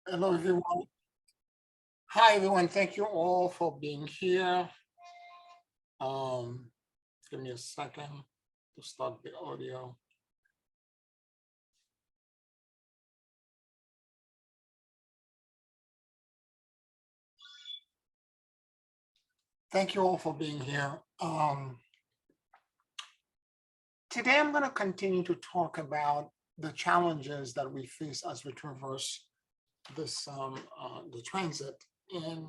Hello, everyone. Hi, everyone. Thank you all for being here. Um, Give me a second to start the audio. Thank you all for being here. Today, I'm going to continue to talk about the challenges that we face as we traverse this the transit. And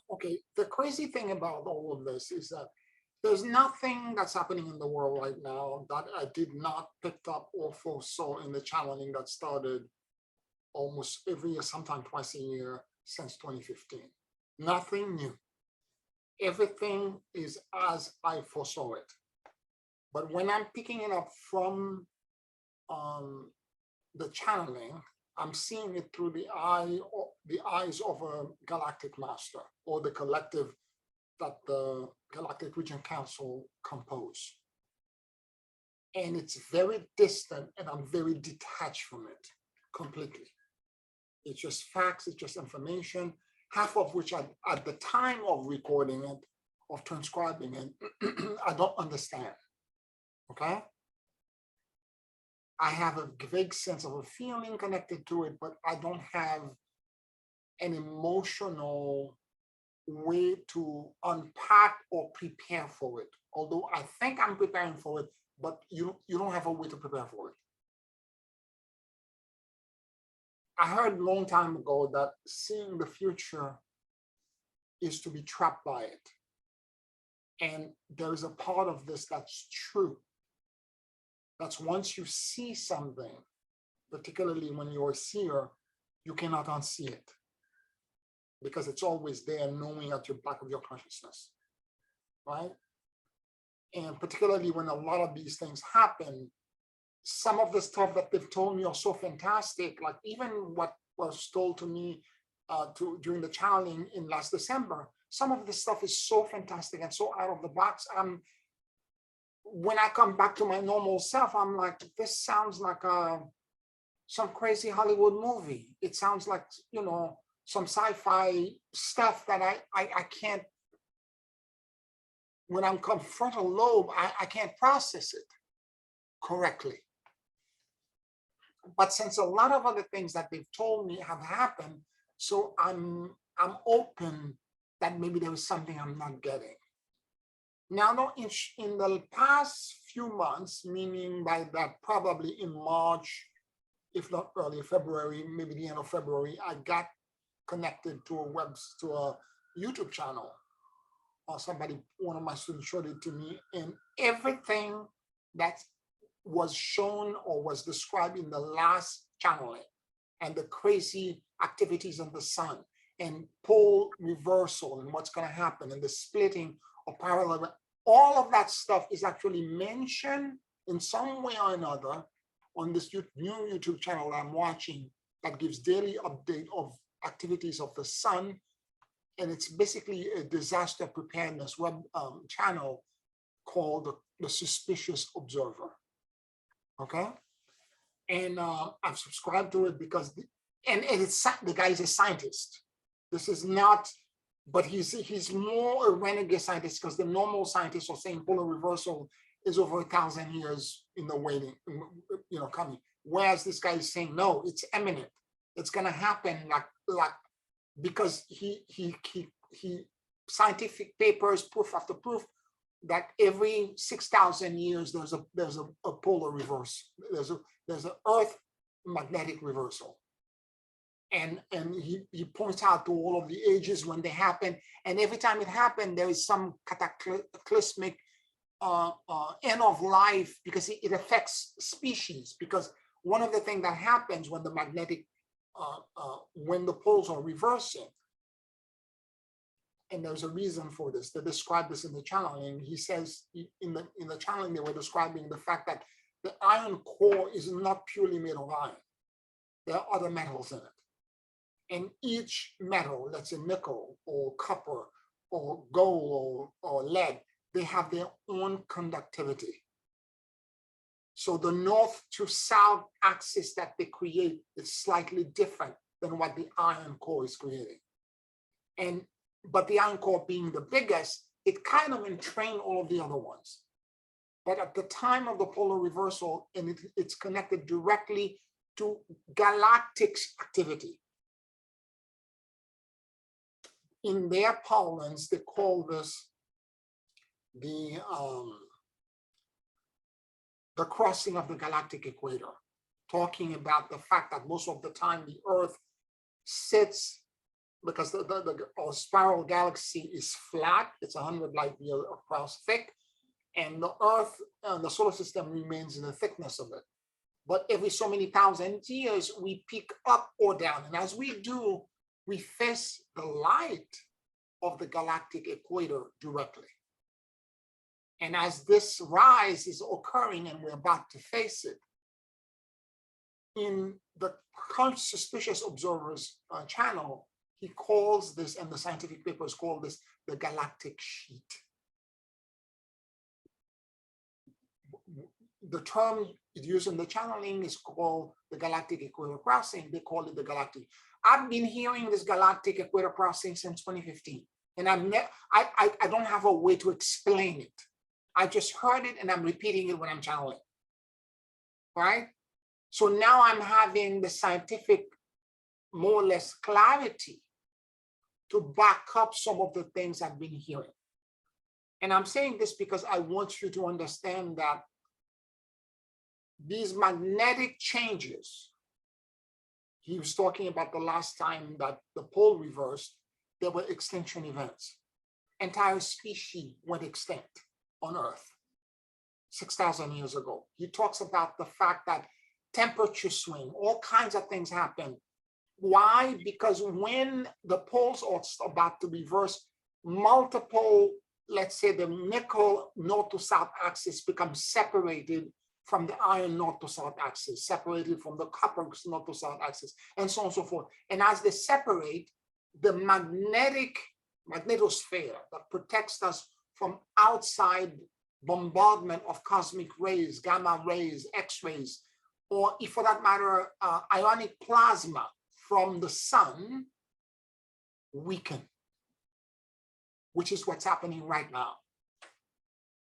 okay, the crazy thing about all of this is that there's nothing that's happening in the world right now that I did not pick up or foresaw in the channeling that started almost every year, sometimes twice a year since 2015. Nothing new. Everything is as I foresaw it. But when I'm picking it up from the channeling, I'm seeing it through the eyes of a galactic master or the collective that the Galactic Region Council compose. And it's very distant, and I'm very detached from it completely. It's just facts, it's just information, half of which at the time of recording it, of transcribing it, I don't understand, okay? I have a vague sense of a feeling connected to it, but I don't have an emotional way to unpack or prepare for it. Although I think I'm preparing for it, but you don't have a way to prepare for it. I heard a long time ago that seeing the future is to be trapped by it. And there is a part of this that's true. That's once you see something, particularly when you're a seer, you cannot unsee it because it's always there, knowing at your back of your consciousness, right? And particularly when a lot of these things happen, some of the stuff that they've told me are so fantastic, like even what was told to me during the channeling in last December, some of this stuff is so fantastic and so out of the box. When I come back to my normal self, I'm like, this sounds like some crazy Hollywood movie. It sounds like, some sci-fi stuff that I can't, when I'm frontal lobe, I can't process it correctly. But since a lot of other things that they've told me have happened, so I'm open that maybe there was something I'm not getting. Now, no, in the past few months, meaning by that probably in March, if not early February, maybe the end of February, I got connected to a YouTube channel. Or one of my students showed it to me, and everything that was shown or was described in the last channeling, and the crazy activities of the sun, and pole reversal, and what's going to happen, and the splitting of parallel, all of that stuff is actually mentioned in some way or another on this new YouTube channel I'm watching that gives daily update of activities of the sun. And it's basically a disaster preparedness web channel called the Suspicious Observer. Okay, and I've subscribed to it because, the guy is a scientist. This is not, but he's more a renegade scientist, because the normal scientists are saying polar reversal is over 1,000 years in the waiting, coming. Whereas this guy is saying no, it's imminent. It's gonna happen like because he scientific papers, proof after proof, that every 6,000 years there's a polar reverse. There's an Earth magnetic reversal, and he points out to all of the ages when they happen, and every time it happened, there is some cataclysmic end of life, because it affects species. Because one of the things that happens when the magnetic when the poles are reversing, and there's a reason for this. They describe this in the channeling. He says in the channeling, they were describing the fact that the iron core is not purely made of iron. There are other metals in it. And each metal, let's say nickel or copper or gold or lead, they have their own conductivity. So the north to south axis that they create is slightly different than what the iron core is creating. But the iron core being the biggest, it kind of entrained all of the other ones. But at the time of the polar reversal, and it's connected directly to galactic activity. In their parlance, they call this the crossing of the galactic equator, talking about the fact that most of the time the Earth sits, because our spiral galaxy is flat, it's 100 light years across thick, and the Earth, the solar system remains in the thickness of it. But every so many thousand years, we peak up or down. And as we do, we face the light of the galactic equator directly. And as this rise is occurring and we're about to face it, in the Suspicious Observers channel, he calls this, and the scientific papers call this, the galactic sheet. The term used in the channeling is called the galactic equator crossing. They call it the galactic. I've been hearing this galactic equator crossing since 2015, and I don't have a way to explain it. I just heard it and I'm repeating it when I'm channeling, right? So now I'm having the scientific, more or less, clarity to back up some of the things I've been hearing. And I'm saying this because I want you to understand that these magnetic changes, he was talking about the last time that the pole reversed, there were extinction events. Entire species went extinct on Earth 6,000 years ago. He talks about the fact that temperature swing, all kinds of things happen. Why? Because when the poles are about to reverse, multiple, let's say the nickel north to south axis becomes separated from the iron north to south axis, separated from the copper north to south axis, and so on and so forth. And as they separate, the magnetosphere that protects us from outside bombardment of cosmic rays, gamma rays, X-rays, or if for that matter, ionic plasma from the sun, weaken, which is what's happening right now.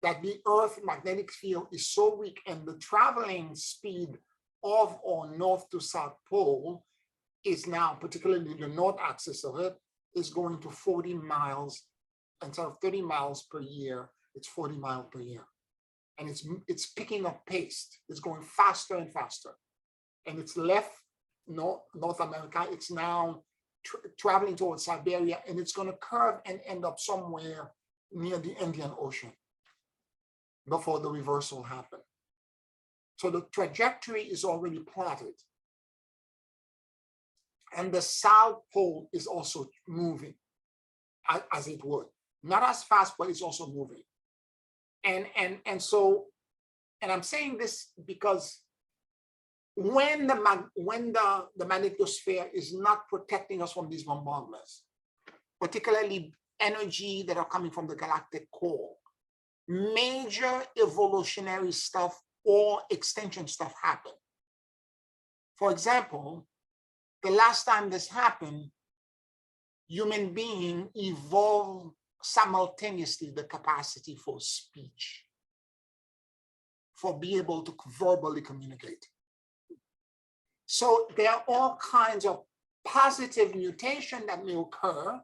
That the Earth magnetic field is so weak, and the traveling speed of our north to south pole is now, particularly the north axis of it, is going to 40 miles. Instead of 30 miles per year, it's 40 miles per year. And it's picking up pace. It's going faster and faster. And it's left North America. It's now traveling towards Siberia, and it's going to curve and end up somewhere near the Indian Ocean before the reversal happens. So the trajectory is already plotted. And the South Pole is also moving as it would. Not as fast, but it's also moving. And I'm saying this because when the magnetosphere is not protecting us from these bombardments, particularly energy that are coming from the galactic core, major evolutionary stuff or extinction stuff happen. For example, the last time this happened, human beings evolved simultaneously the capacity for speech, for being able to verbally communicate. So there are all kinds of positive mutation that may occur,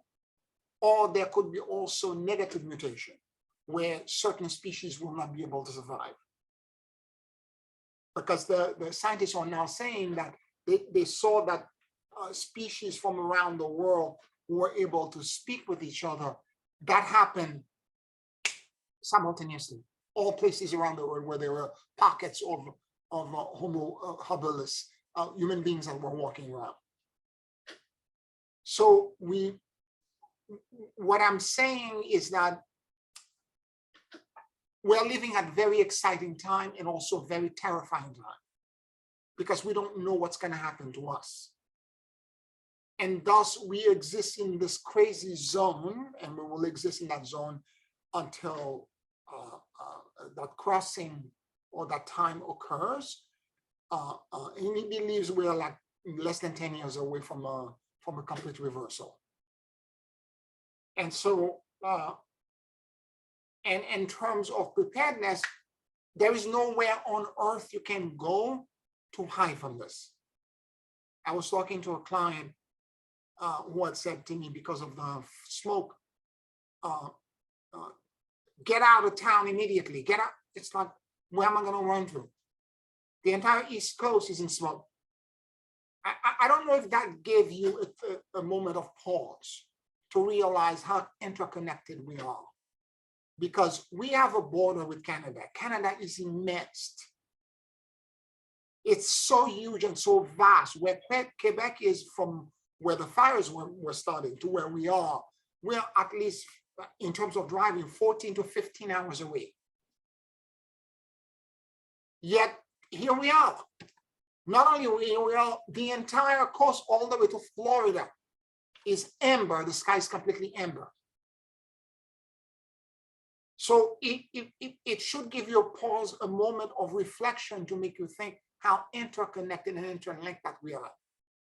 or there could be also negative mutation, where certain species will not be able to survive. Because the scientists are now saying that they saw that species from around the world were able to speak with each other. That happened simultaneously. All places around the world where there were pockets of Homo habilis, human beings that were walking around. So what I'm saying is that we're living at very exciting time and also very terrifying time, because we don't know what's going to happen to us. And thus we exist in this crazy zone, and we will exist in that zone until that crossing or that time occurs, and he believes we are like less than 10 years away from a complete reversal. And so, and in terms of preparedness, there is nowhere on earth you can go to hide from this. I was talking to a client who had said to me, because of the smoke, get out of town immediately. Get out. It's like, where am I going to run to? The entire East Coast is in smoke. I don't know if that gave you a moment of pause to realize how interconnected we are. Because we have a border with Canada. Canada is immense. It's so huge and so vast. Where Quebec is, from where the fires were starting to where we are, we're at least, in terms of driving, 14 to 15 hours away. Yet here we are. Not only here we are, the entire coast all the way to Florida is amber. The sky is completely amber. So it should give you a pause, a moment of reflection to make you think how interconnected and interlinked that we are.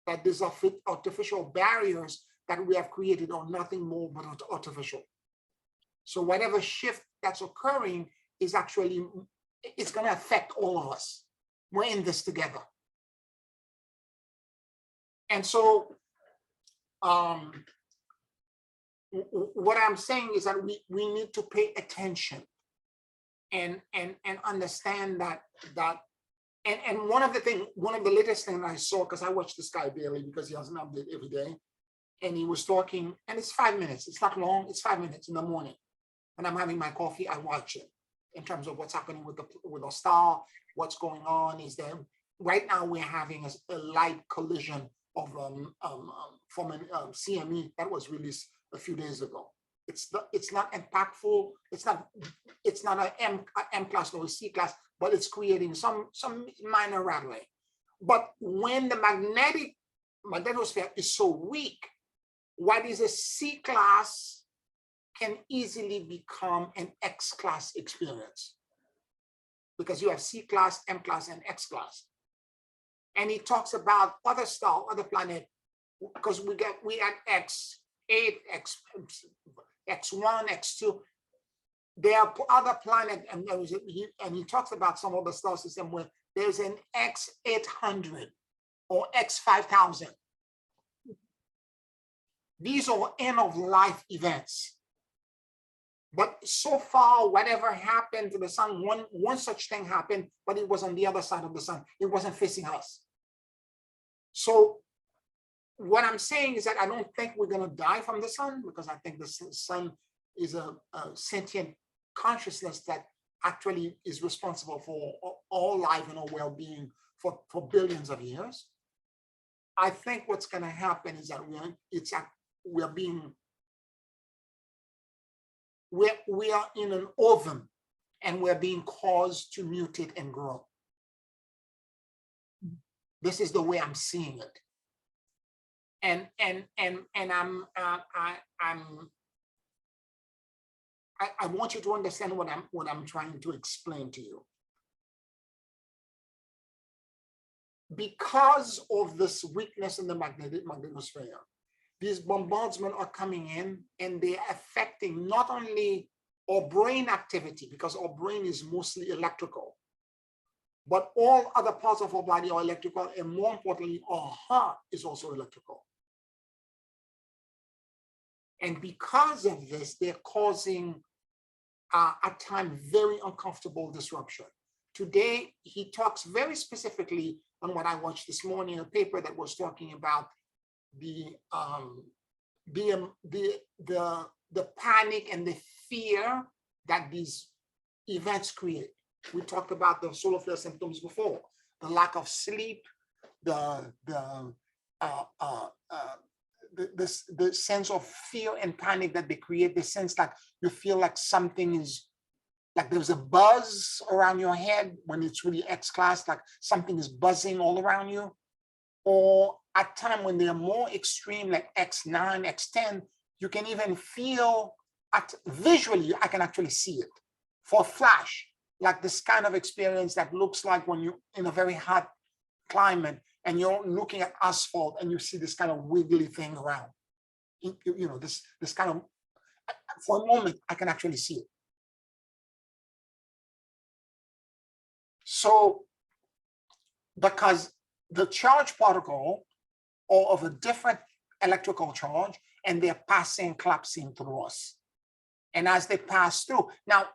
That these artificial barriers that we have created are nothing more but artificial. So whatever shift that's occurring is actually, it's going to affect all of us. We're in this together. And so what I'm saying is that we need to pay attention and understand that and one of the latest things I saw, because I watch this guy daily because he has an update every day, and he was talking, and it's 5 minutes. It's not long. It's 5 minutes in the morning. When I'm having my coffee, I watch it in terms of what's happening with the star, what's going on. Is there right now we're having a light collision of from a CME that was released a few days ago. It's not impactful. It's not an M class or a C class, but it's creating some minor rattling. But when the magnetosphere is so weak, what is a C class can easily become an X class experience, because you have C class, M class, and X class. And he talks about other star, other planet, because we had X8, X1, X2. There are other planets, and he talks about some of the star system where there's an X800 or X5000. These are end of life events. But so far, whatever happened to the sun, one such thing happened, but it was on the other side of the sun. It wasn't facing us. So what I'm saying is that I don't think we're going to die from the sun, because I think the sun is a sentient consciousness that actually is responsible for all life and all well-being for billions of years. I think what's going to happen is that we are in an oven, and we're being caused to mutate and grow. This is the way I'm seeing it. And I want you to understand what I'm trying to explain to you. Because of this weakness in the magnetosphere, these bombardments are coming in, and they're affecting not only our brain activity, because our brain is mostly electrical, but all other parts of our body are electrical, and more importantly, our heart is also electrical. And because of this, they're causing, at times, very uncomfortable disruption. Today, he talks very specifically on what I watched this morning, a paper that was talking about the panic and the fear that these events create. We talked about the solar flare symptoms before: the lack of sleep, the sense of fear and panic that they create, the sense that you feel like something is, like there's a buzz around your head when it's really X class, like something is buzzing all around you. Or at time when they are more extreme, like X9, X10, you can even feel visually, I can actually see it for a flash. like this kind of experience that looks like when you're in a very hot climate and you're looking at asphalt and you see this kind of wiggly thing around. This kind of, for a moment, I can actually see it. So, because the charged particle are of a different electrical charge and they're collapsing through us. And as they pass through, now,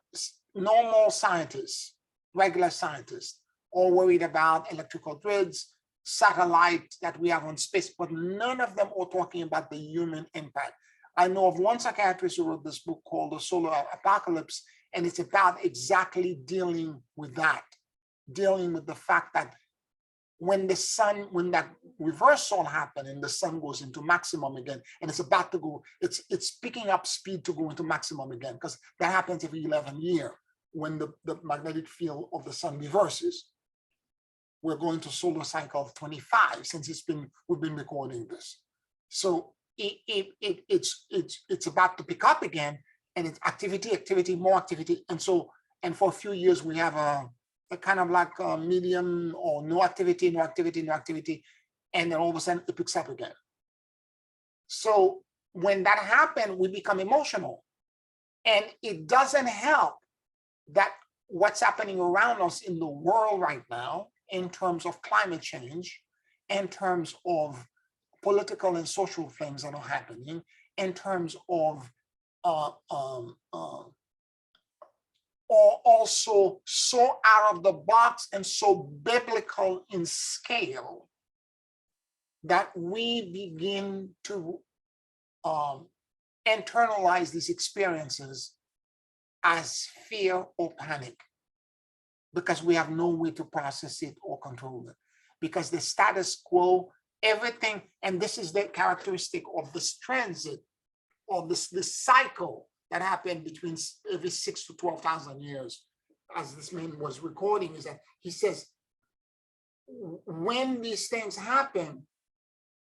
normal scientists, regular scientists, are worried about electrical grids, satellites that we have on space, but none of them are talking about the human impact. I know of one psychiatrist who wrote this book called The Solar Apocalypse, and it's about exactly dealing with that, dealing with the fact that when that reversal happens and the sun goes into maximum again, and it's about to go, it's picking up speed to go into maximum again, because that happens every 11 years when the magnetic field of the sun reverses. We're going to solar cycle 25 since we've been recording this. So it's about to pick up again, and it's activity, more activity. And for a few years we have a kind of like a medium or no activity, and then all of a sudden it picks up again. So when that happens, we become emotional, and it doesn't help that what's happening around us in the world right now, in terms of climate change, in terms of political and social things that are happening, in terms of or also so out of the box and so biblical in scale that we begin to internalize these experiences as fear or panic, because we have no way to process it or control it. Because the status quo, everything, and this is the characteristic of this transit, or this cycle that happened between every 6 to 12,000 years, as this man was recording, is that he says, when these things happen,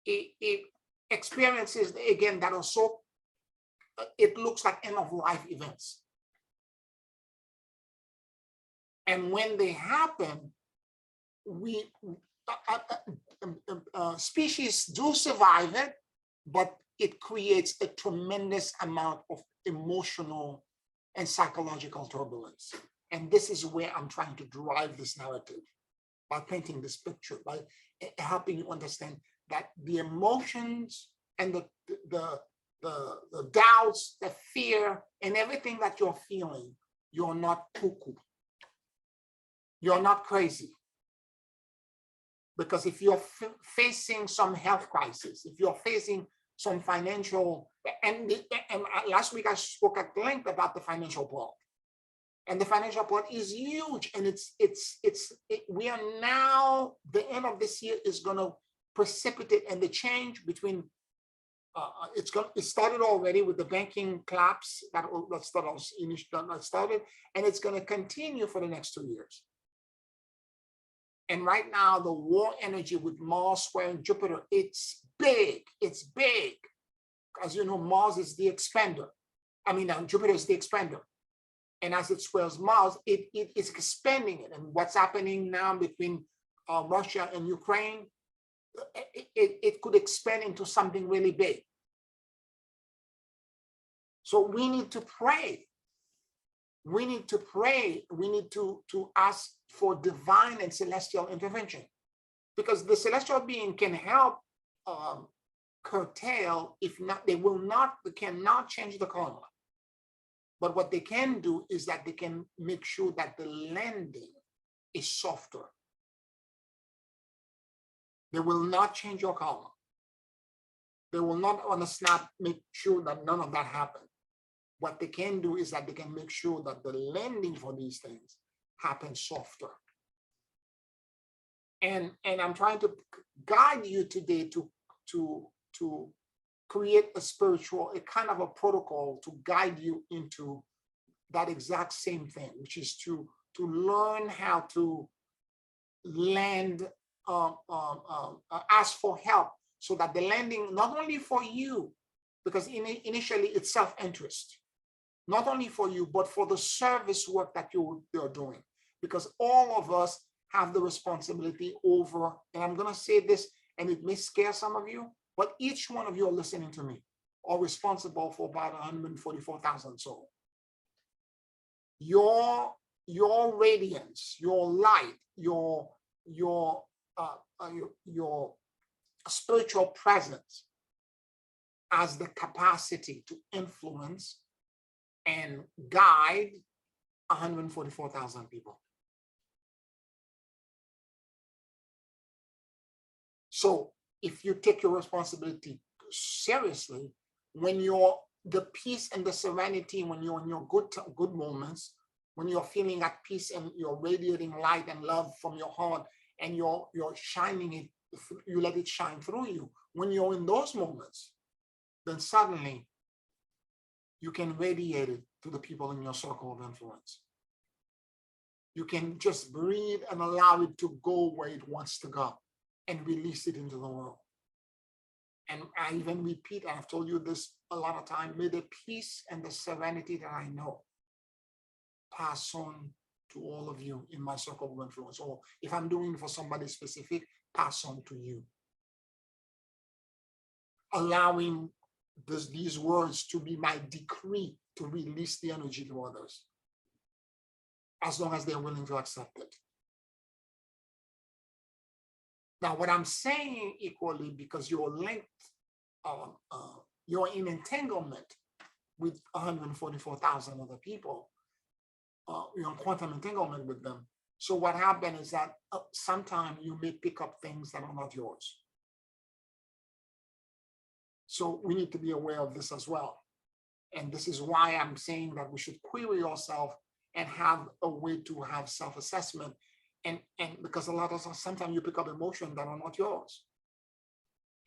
it experiences, again, that are so, it looks like end of life events. And when they happen, species do survive it, but it creates a tremendous amount of emotional and psychological turbulence. And this is where I'm trying to drive this narrative, by painting this picture, by helping you understand that the emotions and the doubts, the fear, and everything that you're feeling, you're not cuckoo. You're not crazy. Because if you're facing some health crisis, if you're facing some financial, and last week I spoke at length about the financial part, and the financial part is huge, and we are now, the end of this year is going to precipitate, and the change between it started already with the banking collapse that started, and it's going to continue for the next 2 years. And right now, the war energy with Mars squaring Jupiter, it's big. It's big. As you know, Mars is the expander. Jupiter is the expander. And as it squares Mars, it is expanding it. And what's happening now between Russia and Ukraine, it could expand into something really big. So we need to pray. We need to pray. We need to ask for divine and celestial intervention, because the celestial being can help curtail, if not, they cannot change the karma. But what they can do is that they can make sure that the landing is softer. They will not change your karma. They will not on a snap make sure that none of that happens. What they can do is that they can make sure that the landing for these things happens softer. And I'm trying to guide you today to create a kind of a protocol to guide you into that exact same thing, which is to learn how to land, ask for help, so that the landing, not only for you, because initially it's self-interest. not only for you, but for the service work that you're doing. Because all of us have the responsibility over, and I'm going to say this, and it may scare some of you, but each one of you are listening to me are responsible for about 144,000 souls. Your radiance, your light, your spiritual presence has the capacity to influence and guide 144,000 people. So if you take your responsibility seriously, when you're the peace and the serenity, when you're in your good moments, when you're feeling at peace and you're radiating light and love from your heart, and you're shining it, you let it shine through you. When you're in those moments, then suddenly you can radiate it to the people in your circle of influence. You can just breathe and allow it to go where it wants to go and release it into the world. And I even repeat, I've told you this a lot of times, may the peace and the serenity that I know pass on to all of you in my circle of influence. Or if I'm doing it for somebody specific, pass on to you. Allowing these words to be my decree to release the energy to others, as long as they're willing to accept it. Now, what I'm saying equally, because you're linked, you're in entanglement with 144,000 other people, you're in quantum entanglement with them. So what happened is that sometimes you may pick up things that are not yours. So we need to be aware of this as well. And this is why I'm saying that we should query yourself and have a way to have self-assessment. And because a lot of times, sometimes you pick up emotions that are not yours.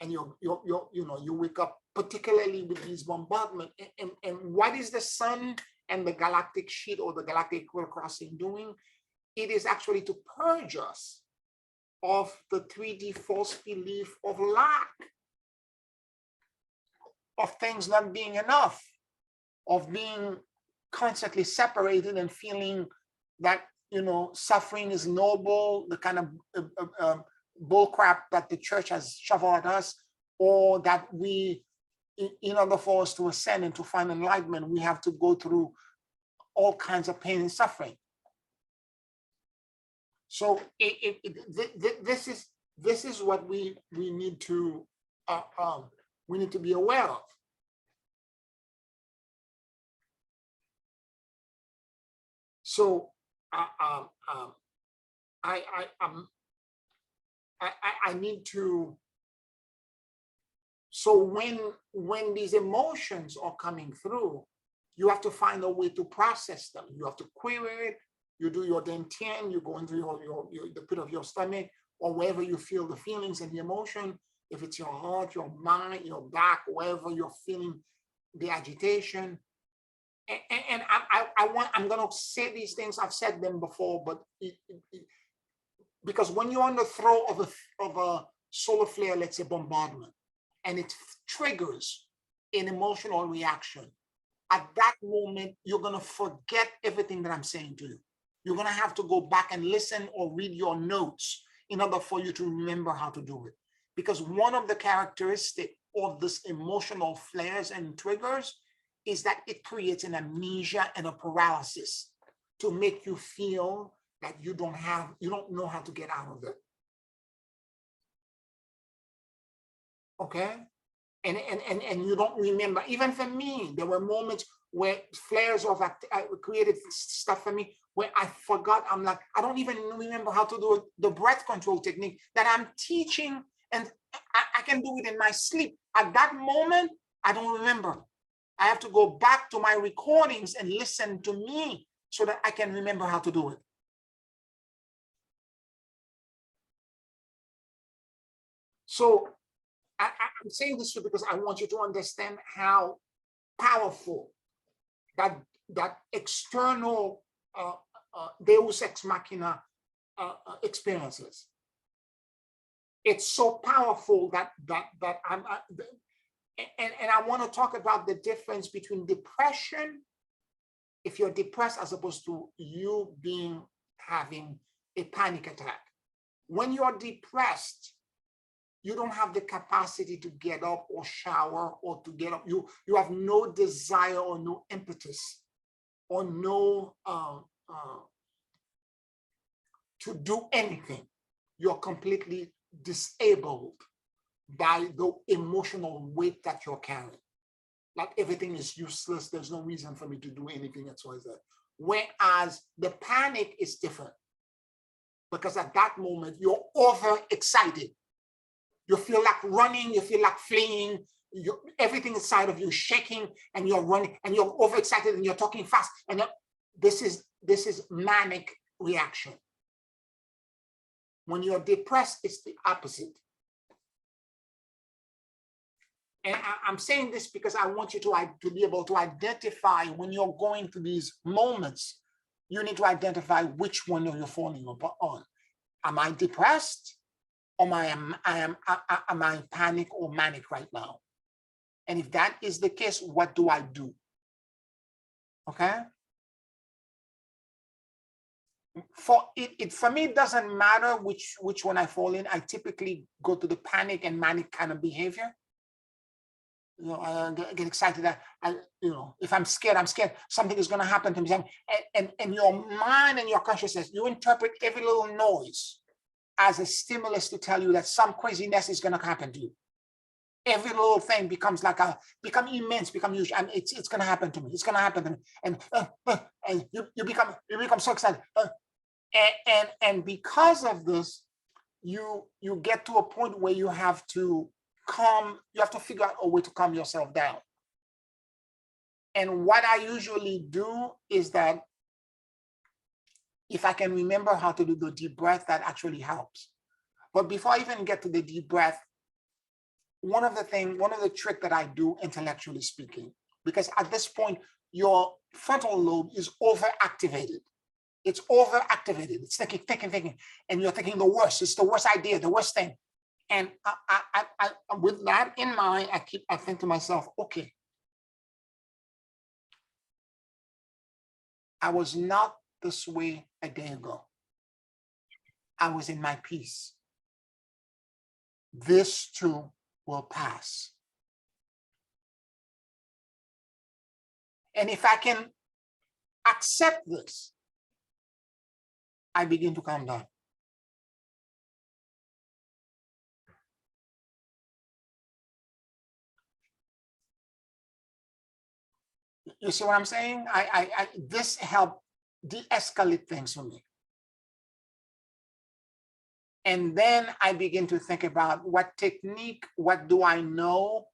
And you wake up, particularly with these bombardment. And what is the sun and the galactic sheet or the galactic equal crossing doing? It is actually to purge us of the 3D false belief of lack, of things not being enough, of being constantly separated and feeling that, suffering is noble, the kind of bullcrap that the church has shoveled at us, or that we, in order for us to ascend and to find enlightenment, we have to go through all kinds of pain and suffering. So this is what we need to be aware of. So I need to. So when these emotions are coming through, you have to find a way to process them. You have to query it. You do your dantian. You go into the pit of your stomach, or wherever you feel the feelings and the emotion. If it's your heart, your mind, your back, wherever you're feeling the agitation. And I'm going to say these things. I've said them before, but because when you're on the throat of a solar flare, let's say bombardment, and it triggers an emotional reaction, at that moment, you're going to forget everything that I'm saying to you. You're going to have to go back and listen or read your notes in order for you to remember how to do it. Because one of the characteristics of this emotional flares and triggers is that it creates an amnesia and a paralysis to make you feel that you don't know how to get out of it. Okay? And you don't remember. Even for me, there were moments where flares of created stuff for me where I forgot. I'm like, I don't even remember how to do the breath control technique that I'm teaching, and I can do it in my sleep. At that moment, I don't remember. I have to go back to my recordings and listen to me so that I can remember how to do it. So I'm saying this because I want you to understand how powerful that external Deus ex machina experiences. It's so powerful that I'm and I want to talk about the difference between depression if you're depressed as opposed to you having a panic attack. When you're depressed, you don't have the capacity to get up or shower or to get up. You have no desire or no impetus or no to do anything. You're completely disabled by the emotional weight that you're carrying. Like everything is useless. There's no reason for me to do anything XYZ. Whereas the panic is different, because at that moment you're overexcited. You feel like running, you feel like fleeing, everything inside of you is shaking, and you're running, and you're overexcited, and you're talking fast. And this is manic reaction. When you're depressed, it's the opposite. And I'm saying this because I want you to be able to identify when you're going through these moments. You need to identify which one you're falling on. Am I depressed? Or am I panic or manic right now? And if that is the case, what do I do? Okay. For me, it doesn't matter which one I fall in. I typically go to the panic and manic kind of behavior. You know, I get excited. If I'm scared, something is going to happen to me. And your mind and your consciousness, you interpret every little noise as a stimulus to tell you that some craziness is going to happen to you. Every little thing become immense, become huge, and it's going to happen to me. It's going to happen to me, and you become so excited, and because of this, you get to a point where you have to figure out a way to calm yourself down. And what I usually do is that if I can remember how to do the deep breath, that actually helps. But before I even get to the deep breath, one of the tricks that I do, intellectually speaking, because at this point, your frontal lobe is overactivated. It's overactivated. It's thinking, and you're thinking the worst. It's the worst idea, the worst thing. And I with that in mind, I think to myself, okay, I was not this way a day ago. I was in my peace. This too will pass. And if I can accept this, I begin to calm down. You see what I'm saying? This helped de-escalate things for me. And then I begin to think about what technique, what do I know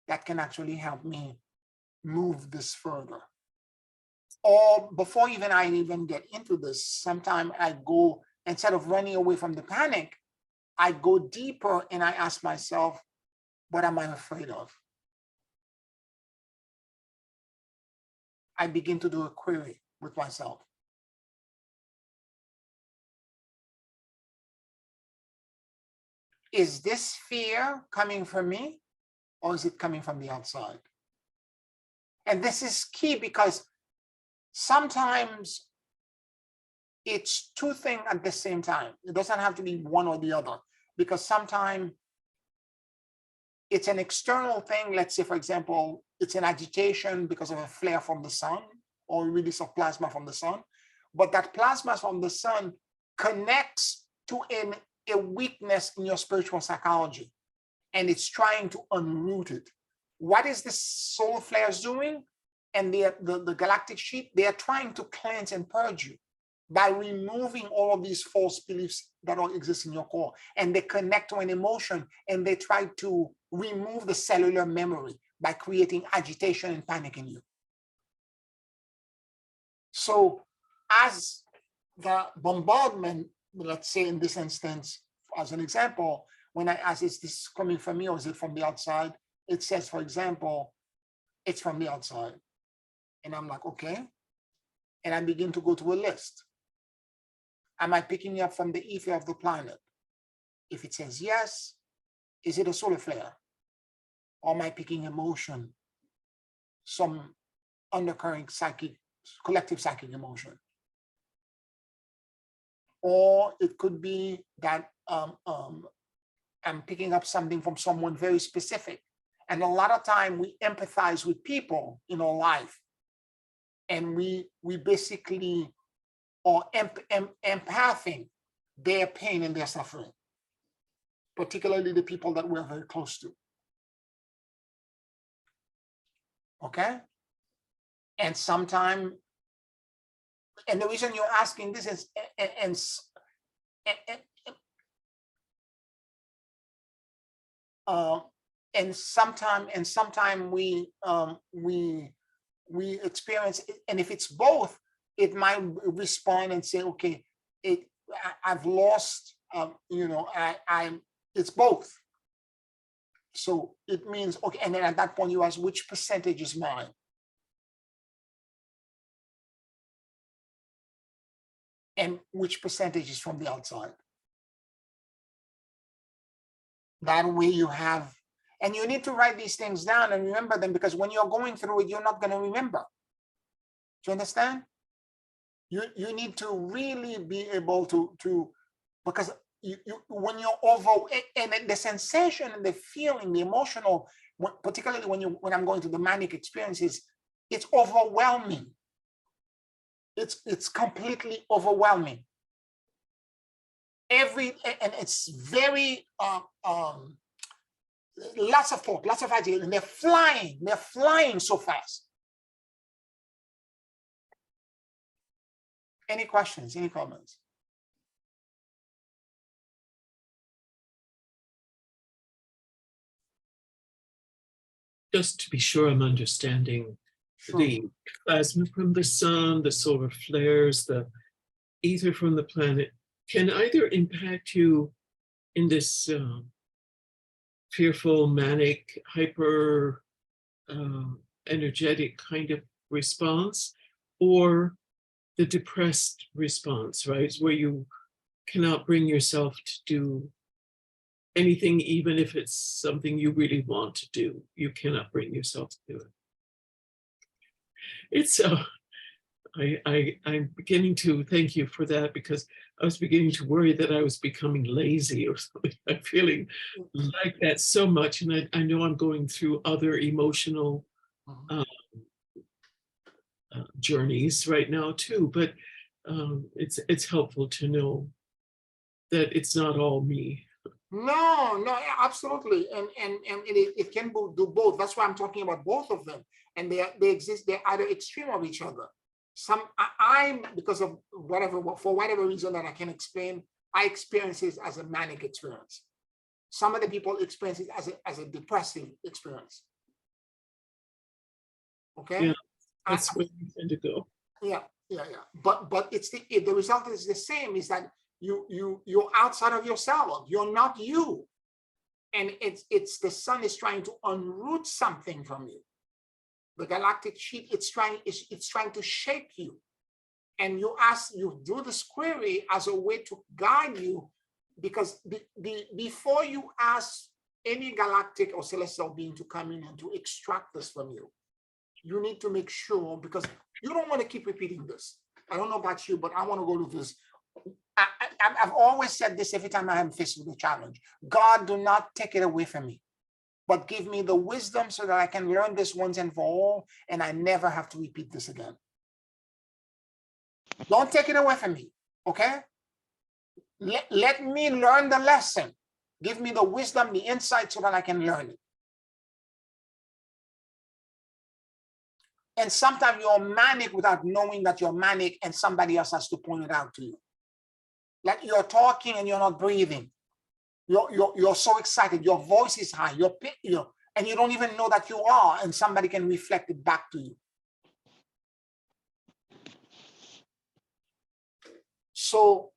that can actually help me move this further. Or before I even get into this, sometimes I go, instead of running away from the panic, I go deeper and I ask myself, what am I afraid of? I begin to do a query with myself. Is this fear coming from me, or is it coming from the outside? And this is key because sometimes it's two things at the same time. It doesn't have to be one or the other, because sometimes it's an external thing. Let's say, for example, it's an agitation because of a flare from the sun or a release of plasma from the sun. But that plasma from the sun connects to a weakness in your spiritual psychology, and it's trying to unroot it. What is the solar flares doing? And the galactic sheet, they are trying to cleanse and purge you by removing all of these false beliefs that don't exist in your core. And they connect to an emotion, and they try to remove the cellular memory by creating agitation and panic in you. So as the bombardment, let's say in this instance, as an example, when I ask, is this coming from me or is it from the outside? It says, for example, it's from the outside. And I'm like, okay. And I begin to go to a list. Am I picking up from the ether of the planet? If it says yes, is it a solar flare? Or am I picking emotion, some undercurrent psychic collective psychic emotion. Or it could be that I'm picking up something from someone very specific. And a lot of time we empathize with people in our life. And we basically are empathing their pain and their suffering, particularly the people that we're very close to. Okay? And sometimes, and the reason you're asking this is, and sometime we experience it, and if it's both, it might respond and say, okay, I've lost, it's both. So it means, okay, and then at that point you ask, which percentage is mine? And which percentage is from the outside? That way you have, and you need to write these things down and remember them, because when you're going through it, you're not going to remember. Do you understand? You need to really be able to because when you're over, and the sensation and the feeling, the emotional, particularly when I'm going through the manic experiences, it's overwhelming. It's completely overwhelming. And it's very lots of thought, lots of ideas, and they're flying so fast. Any questions, any comments? Just to be sure I'm understanding, sure. The plasma from the sun, the solar flares, the ether from the planet, can either impact you in this fearful, manic, hyper energetic kind of response, or the depressed response, right? Where you cannot bring yourself to do anything, even if it's something you really want to do. You cannot bring yourself to do it. It's I'm beginning to thank you for that, because I was beginning to worry that I was becoming lazy or something. I'm feeling like that so much, and I know I'm going through other emotional journeys right now too, but it's helpful to know that it's not all me. No, absolutely, and it can do both. That's why I'm talking about both of them, and they exist. They're either extreme of each other. I'm because of for whatever reason that I can explain, I experience it as a manic experience. Some of the people experience it as a depressive experience. Okay. Yeah. That's where you tend to go. Yeah. But it's the result is the same, is that you're outside of yourself. You're not you. And it's the sun is trying to unroot something from you. The galactic sheet, it's trying to shape you. And you do this query as a way to guide you, because before you ask any galactic or celestial being to come in and to extract this from you, you need to make sure, because you don't want to keep repeating this. I don't know about you, but I want to go to this. I've always said this every time I am faced with a challenge. God, do not take it away from me, but give me the wisdom so that I can learn this once and for all, and I never have to repeat this again. Don't take it away from me, okay? Let me learn the lesson. Give me the wisdom, the insight, so that I can learn it. And sometimes you're manic without knowing that you're manic, and somebody else has to point it out to you. Like you're talking and you're not breathing. You're so excited. Your voice is high. And you don't even know that you are, and somebody can reflect it back to you. So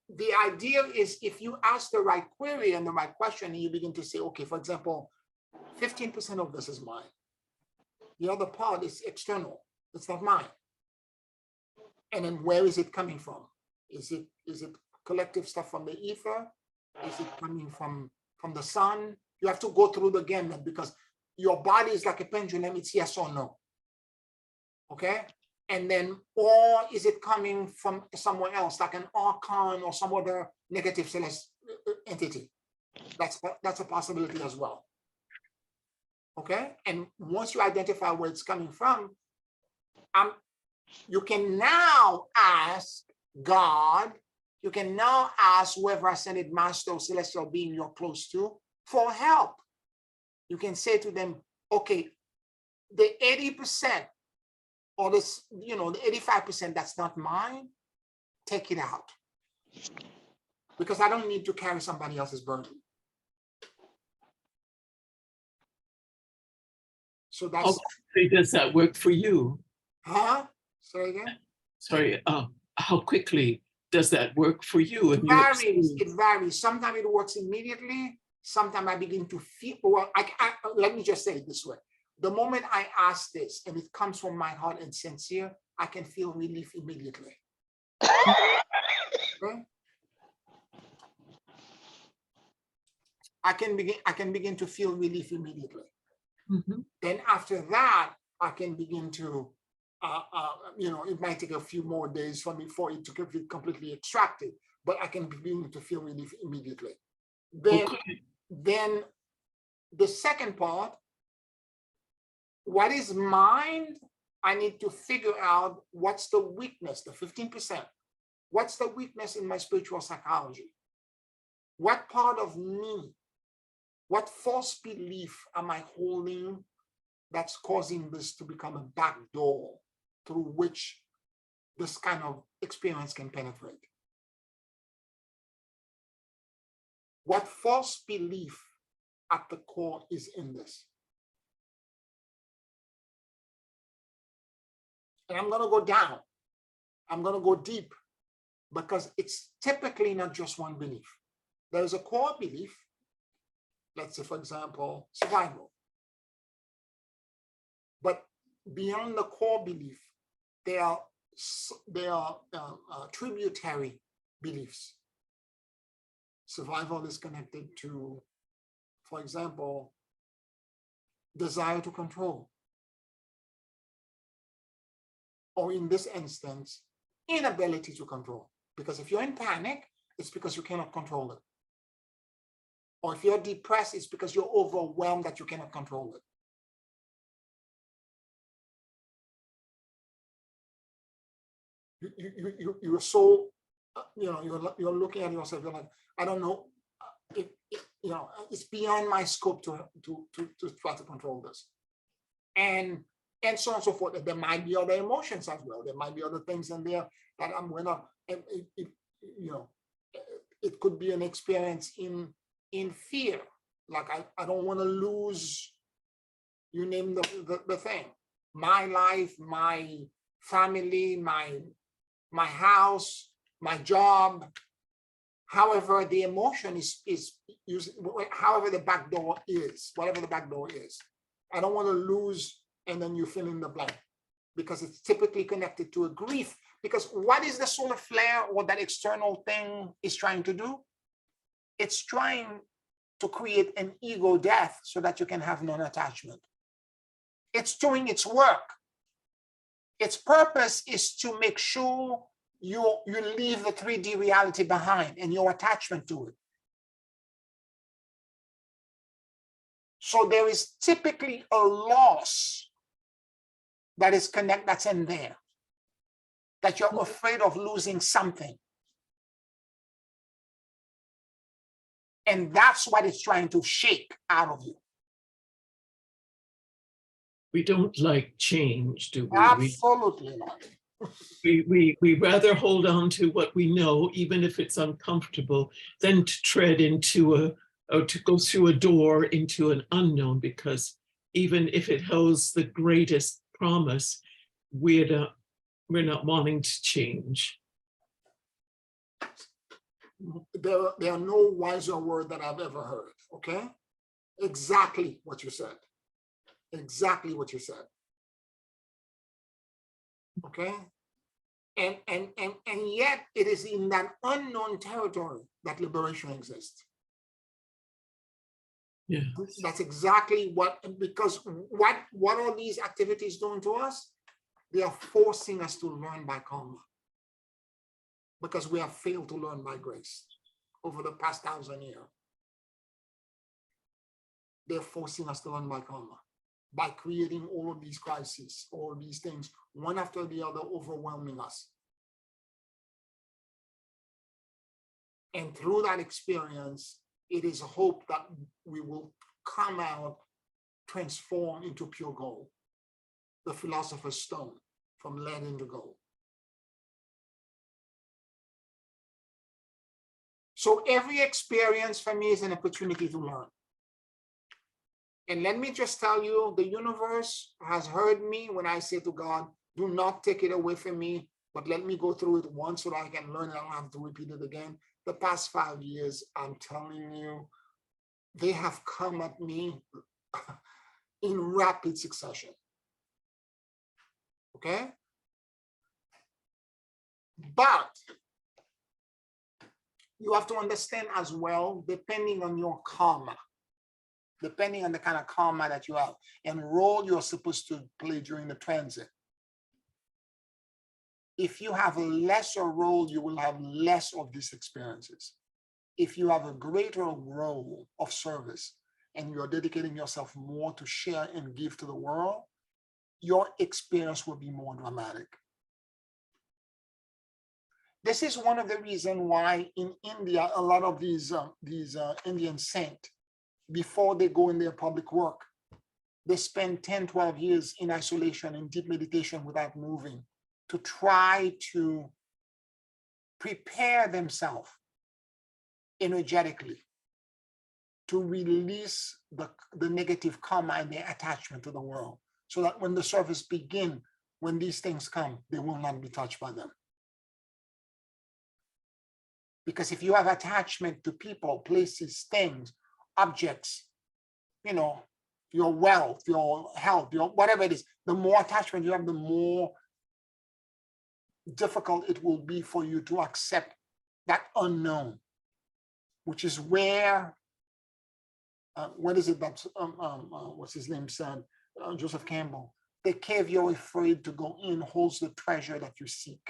the idea is, if you ask the right query and the right question, and you begin to say, okay, for example, 15% of this is mine. The other part is external. It's not mine. And then where is it coming from? Is it collective stuff from the ether? Is it coming from the sun? You have to go through the gamut, because your body is like a pendulum. It's yes or no. Okay. And then, or is it coming from somewhere else, like an archon or some other negative celestial entity? That's a possibility as well. Okay. And once you identify where it's coming from, you can now ask God, you can now ask whoever ascended master or celestial being you're close to for help. You can say to them, okay, the 80% or this, the 85% that's not mine, take it out. Because I don't need to carry somebody else's burden. So that's. Okay, does that work for you? Huh? Sorry again? Sorry, how quickly does that work for you? It varies. Sometimes it works immediately. Sometimes I begin to feel, well, let me just say it this way. The moment I ask this and it comes from my heart and sincere, I can feel relief immediately. Okay? I can begin to feel relief immediately. Mm-hmm. Then after that, I can begin to, it might take a few more days for me for it to be completely extracted, but I can begin to feel relief immediately. Then the second part, what is mine? I need to figure out what's the weakness, the 15%. What's the weakness in my spiritual psychology? What part of me, what false belief am I holding that's causing this to become a back door through which this kind of experience can penetrate? What false belief at the core is in this? And I'm going to go down. I'm going to go deep because it's typically not just one belief. There's a core belief. Let's say, for example, survival. But beyond the core belief, there are tributary beliefs. Survival is connected to, for example, desire to control. Or in this instance, inability to control. Because if you're in panic, it's because you cannot control it. Or if you're depressed, it's because you're overwhelmed that you cannot control it. You're so, you're looking at yourself, you're like, I don't know, it's beyond my scope to try to control this. And so on and so forth. There might be other emotions as well. There might be other things in there that I'm going to, it could be an experience in fear. Like I don't want to lose, you name the thing. My life, my family, my house, my job. However, the emotion is however the back door is, whatever the back door is. I don't want to lose, and then you fill in the blank, because it's typically connected to a grief. Because what is the solar flare or that external thing is trying to do? It's trying to create an ego death so that you can have non-attachment. It's doing its work. Its purpose is to make sure you leave the 3D reality behind and your attachment to it. So there is typically a loss that is that's in there, that you're afraid of losing something. And that's what it's trying to shake out of you. We don't like change, do we? Absolutely not. We rather hold on to what we know, even if it's uncomfortable, than to tread into or to go through a door into an unknown, because even if it holds the greatest promise, we're not wanting to change. There are no wiser word that I've ever heard, okay? Exactly what you said. Exactly what you said. Okay? And yet it is in that unknown territory that liberation exists. Yeah. That's exactly what, because what are these activities doing to us? They are forcing us to learn by karma because we have failed to learn by grace over the past 1,000 years. They're forcing us to learn by karma by creating all of these crises, all of these things, one after the other, overwhelming us. And through that experience, it is a hope that we will come out transformed into pure gold, the philosopher's stone, from lead into gold. So every experience for me is an opportunity to learn. And let me just tell you, the universe has heard me when I say to God, do not take it away from me, but let me go through it once so that I can learn and I don't have to repeat it again. The past 5 years, I'm telling you, they have come at me in rapid succession. Okay? But you have to understand as well, depending on your karma, depending on the kind of karma that you have and role you're supposed to play during the transit. If you have a lesser role, you will have less of these experiences. If you have a greater role of service and you're dedicating yourself more to share and give to the world, your experience will be more dramatic. This is one of the reasons why in India, a lot of these Indian saints, before they go in their public work, they spend 10, 12 years in isolation, in deep meditation without moving, to try to prepare themselves energetically to release the negative karma and their attachment to the world, so that when the service begins, when these things come, they will not be touched by them. Because if you have attachment to people, places, things, objects, you know, your wealth, your health, your whatever it is, the more attachment you have, the more difficult it will be for you to accept that unknown, which is where, what is it that, what's his name said, Joseph Campbell, the cave you're afraid to go in holds the treasure that you seek.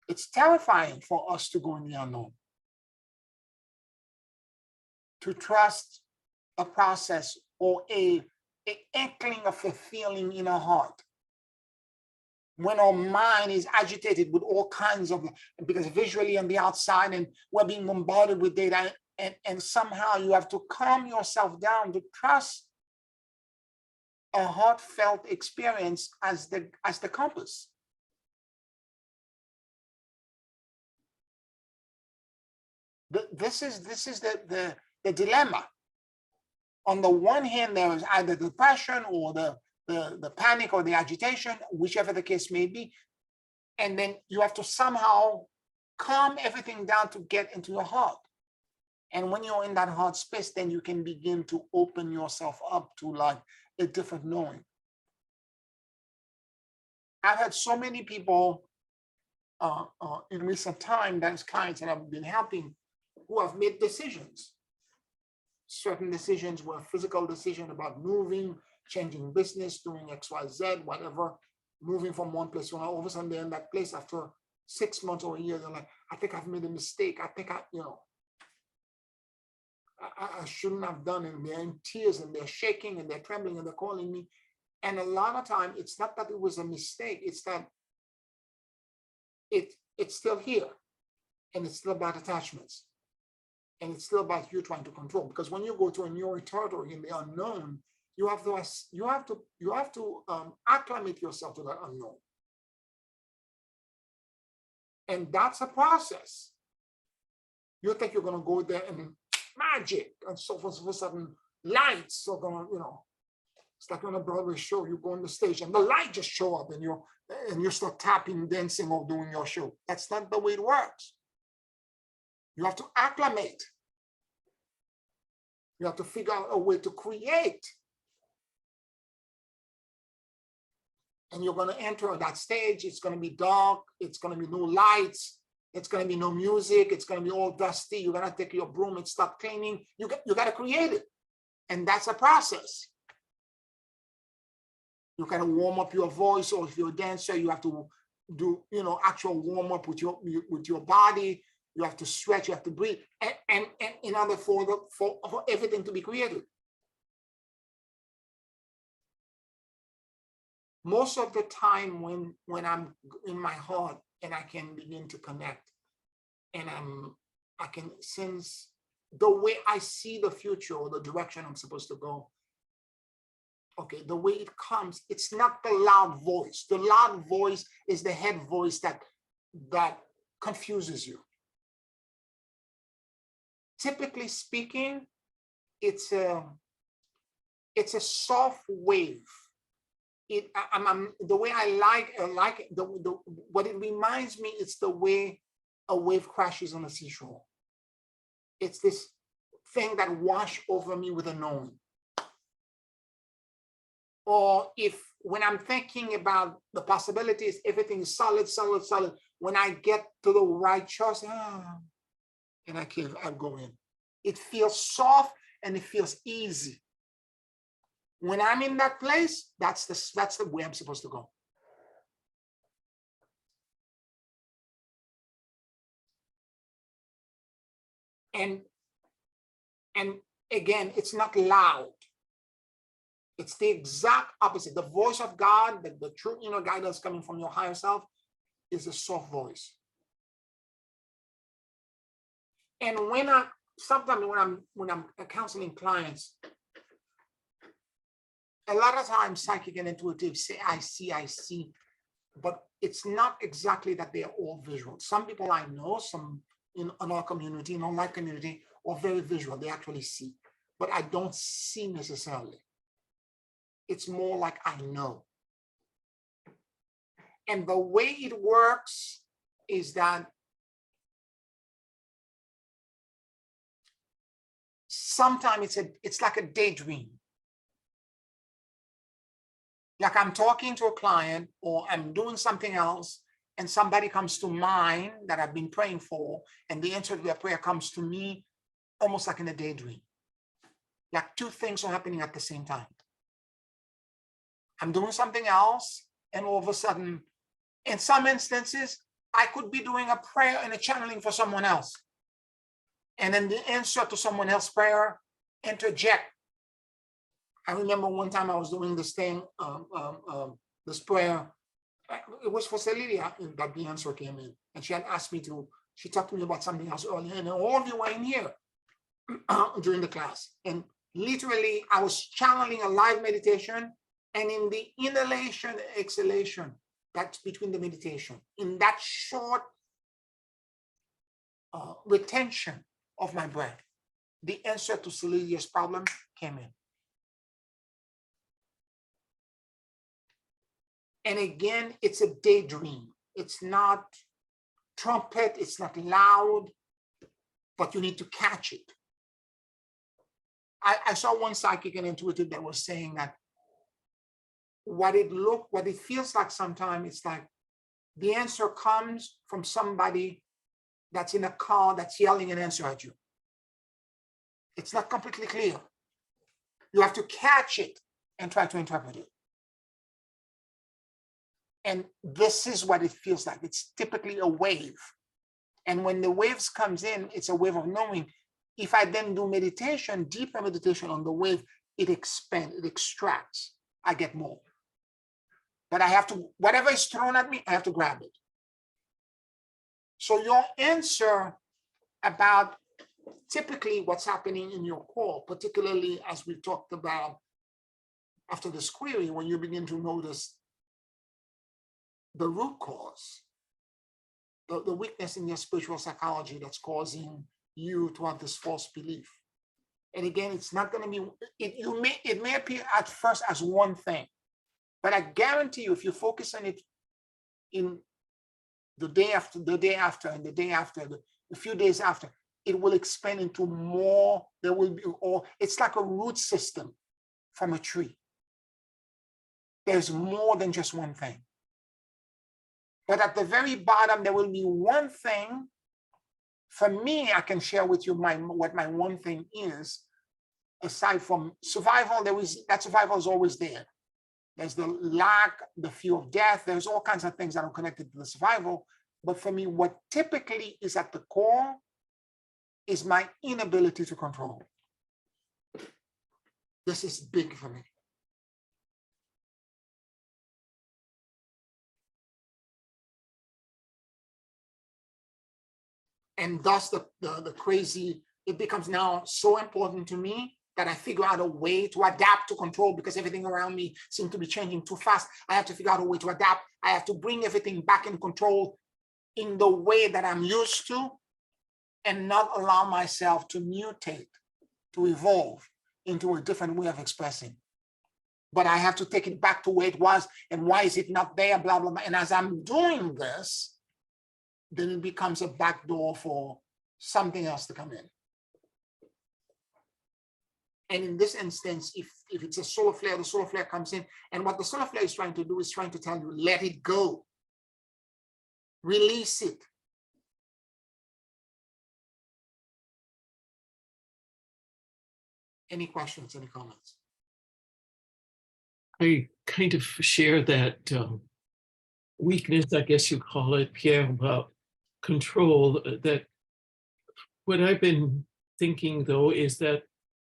It's terrifying for us to go in the unknown, to trust a process or a inkling of a feeling in our heart. When our mind is agitated with all kinds of, because visually on the outside and we're being bombarded with data, and somehow you have to calm yourself down to trust a heartfelt experience as the compass. This is the dilemma. On the one hand, there is either depression or the panic or the agitation, whichever the case may be. And then you have to somehow calm everything down to get into your heart. And when you're in that heart space, then you can begin to open yourself up to like a different knowing. I've had so many people in recent time, that's clients that I've been helping, who have made decisions. Certain decisions were physical decisions about moving, changing business, doing X, Y, Z, whatever, moving from one place to another. All of a sudden they're in that place after 6 months or a year. They're like, I think I've made a mistake. I think I shouldn't have done it. And they're in tears and they're shaking and they're trembling and they're calling me. And a lot of time, it's not that it was a mistake. It's that it's still here, and it's still about attachments. And it's still about you trying to control, because when you go to a new territory in the unknown, you have to acclimate yourself to that unknown, and that's a process. You think you're going to go there and magic, and so for a sudden lights are going to, it's like on a Broadway show. You go on the stage and the light just show up, and you start tapping, dancing, or doing your show. That's not the way it works. You have to acclimate. You have to figure out a way to create. And you're going to enter that stage. It's going to be dark. It's going to be no lights. It's going to be no music. It's going to be all dusty. You're going to take your broom and start cleaning. You got to create it. And that's a process. You kind of warm up your voice, or if you're a dancer, you have to do, actual warm up with your body. You have to stretch, you have to breathe, and in order for everything to be created. Most of the time when I'm in my heart and I can begin to connect, and I can sense the way I see the future or the direction I'm supposed to go. Okay, the way it comes, it's not the loud voice. The loud voice is the head voice that confuses you. Typically speaking, it's a soft wave. The way I like it, what it reminds me, it's the way a wave crashes on a seashore. It's this thing that washed over me with a knowing. Or if when I'm thinking about the possibilities, everything is solid. When I get to the right choice, and I go in. It feels soft and it feels easy. When I'm in that place, that's the way I'm supposed to go. And again, it's not loud. It's the exact opposite. The voice of God, the true inner guidance coming from your higher self, is a soft voice. And sometimes when I'm counseling clients, a lot of times psychic and intuitive say, I see, but it's not exactly that they are all visual. Some people I know, some in our community, in our community, are very visual. They actually see, but I don't see necessarily. It's more like I know. And the way it works is that sometimes it's like a daydream. Like I'm talking to a client or I'm doing something else and somebody comes to mind that I've been praying for, and the answer to their prayer comes to me almost like in a daydream. Like two things are happening at the same time. I'm doing something else, and all of a sudden, in some instances, I could be doing a prayer and a channeling for someone else. And then the answer to someone else's prayer, interject. I remember one time I was doing this thing, this prayer. It was for Celilia that the answer came in. And she had asked me she talked to me about something else earlier, and all of you were in here during the class. And literally, I was channeling a live meditation, and in the inhalation, exhalation, that's between the meditation, in that short retention of my breath, the answer to Celilia's problem came in. And again, it's a daydream. It's not trumpet, it's not loud, but you need to catch it. I saw one psychic and intuitive that was saying that what it feels like sometimes, it's like the answer comes from somebody that's in a car that's yelling an answer at you. It's not completely clear. You have to catch it and try to interpret it. And this is what it feels like. It's typically a wave. And when the waves comes in, it's a wave of knowing. If I then do meditation, deeper meditation on the wave, it expands, it extracts. I get more. But I have to, whatever is thrown at me, I have to grab it. So your answer about typically what's happening in your core, particularly as we talked about after this query, when you begin to notice the root cause, the weakness in your spiritual psychology that's causing you to have this false belief. And again, it's not going to be, it may appear at first as one thing, but I guarantee you, if you focus on it in the day after, and the day after, a few days after, it will expand into more. There will be, or it's like a root system from a tree. There's more than just one thing. But at the very bottom, there will be one thing. For me, I can share with you what my one thing is. Aside from survival, that survival is always there. There's the lack, the fear of death. There's all kinds of things that are connected to the survival. But for me, what typically is at the core is my inability to control. This is big for me. And thus the crazy, it becomes now so important to me that I figure out a way to adapt to control, because everything around me seems to be changing too fast. I have to figure out a way to adapt. I have to bring everything back in control in the way that I'm used to, and not allow myself to mutate, to evolve into a different way of expressing. But I have to take it back to where it was, and why is it not there, blah, blah, blah. And as I'm doing this, then it becomes a back door for something else to come in. And in this instance, if it's a solar flare, the solar flare comes in, and what the solar flare is trying to do is trying to tell you, let it go. Release it. Any questions, any comments? I kind of share that weakness, I guess you call it, Pierre, about control. That what I've been thinking, though, is that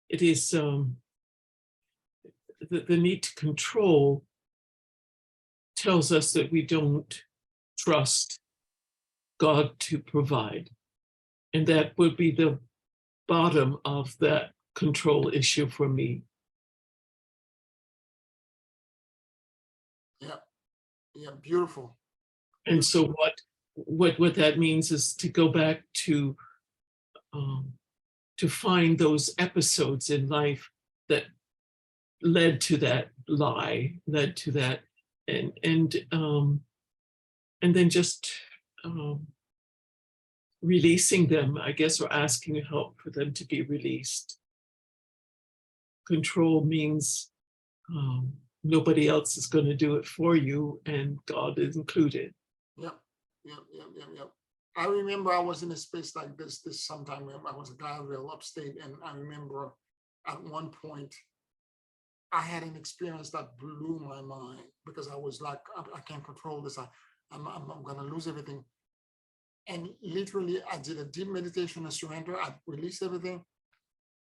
it is the need to control tells us that we don't trust God to provide. And that would be the bottom of that control issue for me. Yeah, beautiful. And so what that means is to go back to find those episodes in life that led to that lie, led to that, and then just releasing them, I guess, or asking help for them to be released. Control means nobody else is going to do it for you, and God is included. Yep. I remember I was in a space like this sometime. I was in Guyville, upstate, and I remember at one point I had an experience that blew my mind, because I was like, I can't control this. I'm going to lose everything. And literally, I did a deep meditation and surrender. I released everything.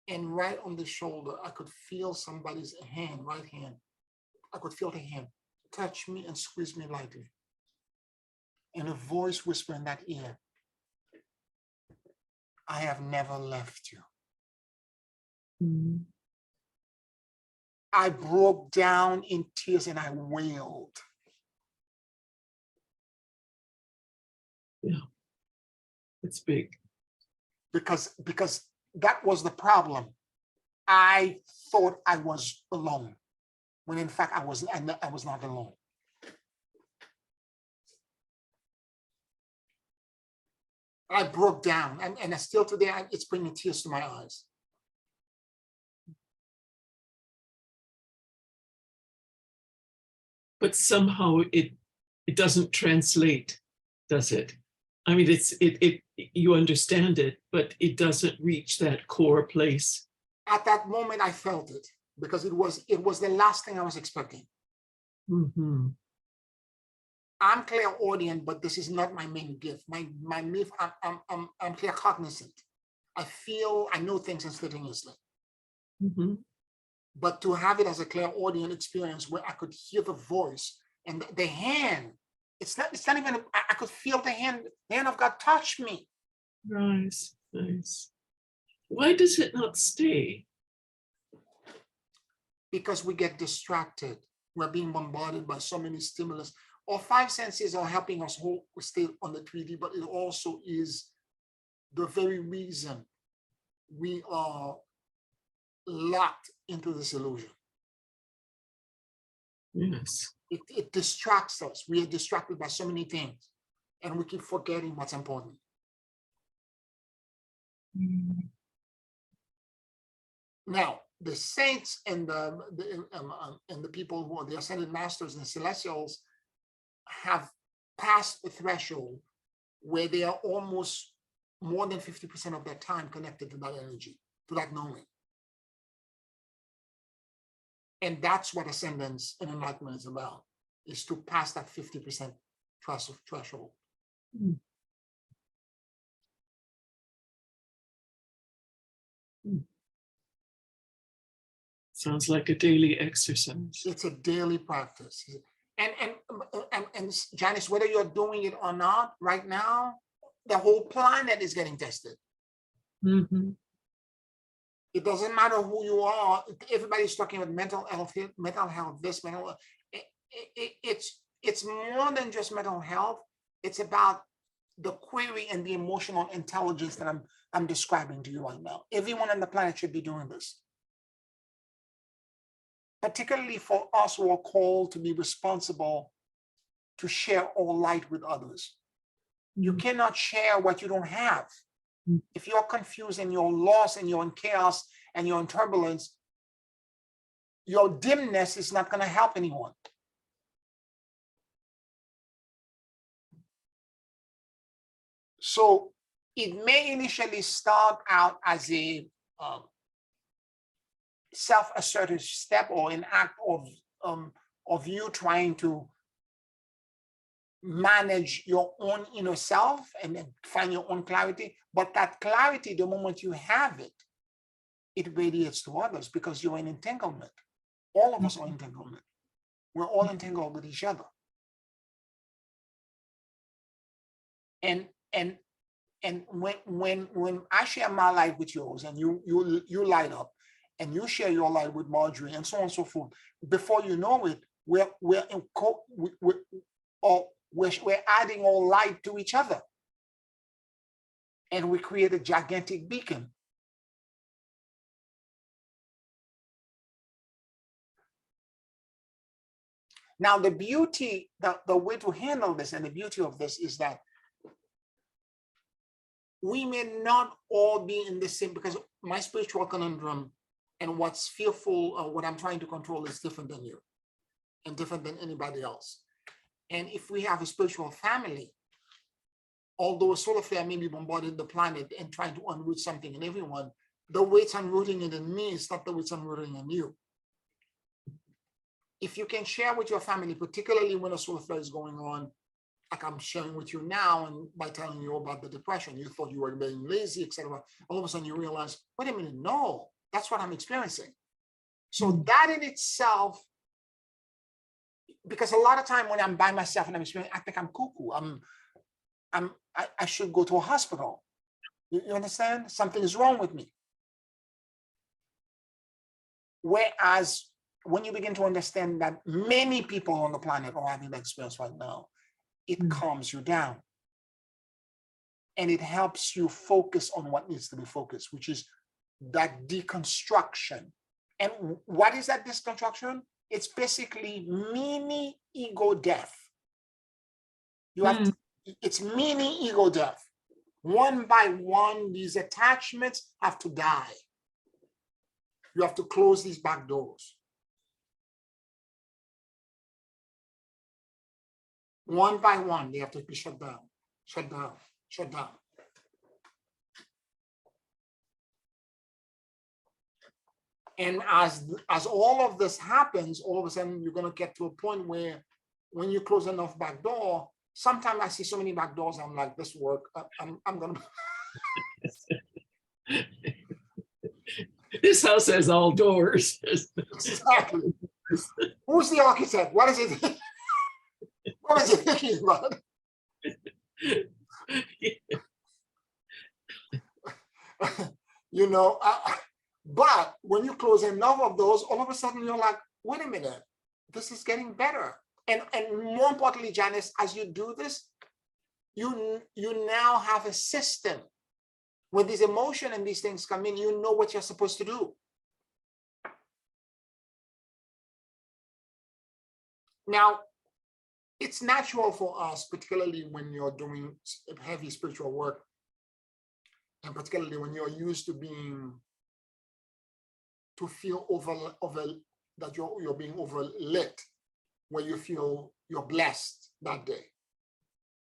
And right on the shoulder, I could feel somebody's hand, right hand. I could feel the hand touch me and squeeze me lightly. And a voice whispered in that ear, I have never left you. Mm-hmm. I broke down in tears and I wailed. Yeah, it's big. Because that was the problem. I thought I was alone, when in fact I was not alone. I broke down, and still today it's bringing tears to my eyes. But somehow it doesn't translate, does it? I mean, you understand it, but it doesn't reach that core place. At that moment, I felt it, because it was the last thing I was expecting. Mm-hmm. I'm clairaudient, but this is not my main gift. My myth, I'm claircognizant. I know things instantaneously. Mm-hmm. But to have it as a clairaudient experience where I could hear the voice and the hand, it's not even, I could feel the hand of God touch me. Nice. Why does it not stay? Because we get distracted. We're being bombarded by so many stimulus. Our five senses are helping us stay on the 3D, but it also is the very reason we are locked into this illusion. Yes. It distracts us. We are distracted by so many things, and we keep forgetting what's important. Mm-hmm. Now, the saints and the people who are the ascended masters and the celestials have passed the threshold where they are almost more than 50% of their time connected to that energy, to that knowing. And that's what ascendance and enlightenment is about, is to pass that 50% threshold. Mm. Mm. Sounds like a daily exercise. It's a daily practice. And Janice, whether you're doing it or not, right now, the whole planet is getting tested. Mm-hmm. It doesn't matter who you are. Everybody's talking about mental health, this, mental health. It's more than just mental health. It's about the query and the emotional intelligence that I'm describing to you right now. Everyone on the planet should be doing this. Particularly for us who are called to be responsible to share our light with others. You cannot share what you don't have. If you're confused and you're lost and you're in chaos and you're in turbulence, your dimness is not going to help anyone. So it may initially start out as a self-assertive step or an act of you trying to manage your own inner self and then find your own clarity. But that clarity, the moment you have it, it radiates to others because you're in entanglement. All of us are entanglement. We're all entangled with each other. And when I share my light with yours and you light up and you share your light with Marjorie and so on and so forth, before you know it, we're adding all light to each other. And we create a gigantic beacon. Now, the beauty, the way to handle this and the beauty of this is that we may not all be in the same, because my spiritual conundrum and what's fearful or what I'm trying to control is different than you and different than anybody else. And if we have a spiritual family, although a solar flare may be bombarding the planet and trying to unroot something in everyone, the way it's unrooting it in me is not the way it's unrooting in you. If you can share with your family, particularly when a solar flare is going on, like I'm sharing with you now, and by telling you about the depression, you thought you were being lazy, etc. All of a sudden you realize, wait a minute, no, that's what I'm experiencing. So that in itself, because a lot of time when I'm by myself and I'm experiencing, I think I'm cuckoo. I should go to a hospital. You understand? Something is wrong with me. Whereas when you begin to understand that many people on the planet are having that experience right now, it calms you down. And it helps you focus on what needs to be focused, which is that deconstruction. And what is that deconstruction? It's basically mini ego death. You have to, it's mini ego death. One by one, these attachments have to die. You have to close these back doors. One by one, they have to be shut down, shut down, shut down. And as all of this happens, all of a sudden, you're going to get to a point where when you close enough back door, sometimes I see so many back doors, I'm like, this work, I'm going to. This house has all doors. Exactly. Who's the architect? What is it? What is it thinking about? You know, but when you close enough of those, all of a sudden you're like, wait a minute, this is getting better. And more importantly, Janice, as you do this, you now have a system. When these emotion and these things come in, you know what you're supposed to do. Now, it's natural for us, particularly when you're doing heavy spiritual work, and particularly when you're used to feel that you're being overlit, where you feel you're blessed that day,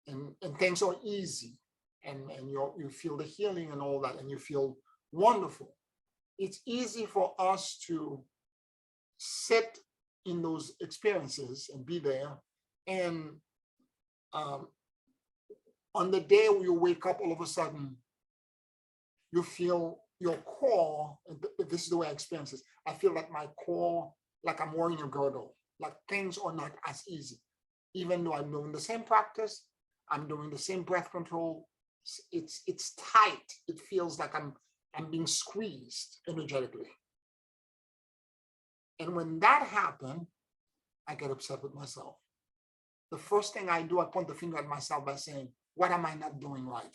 and things are easy, and you feel the healing and all that, and you feel wonderful. It's easy for us to sit in those experiences and be there. And on the day you wake up, all of a sudden, you feel your core, this is the way I experience this, I feel like my core, like I'm wearing a girdle, like things are not as easy. Even though I'm doing the same practice, I'm doing the same breath control, it's tight. It feels like I'm being squeezed energetically. And when that happens, I get upset with myself. The first thing I do, I point the finger at myself by saying, what am I not doing right?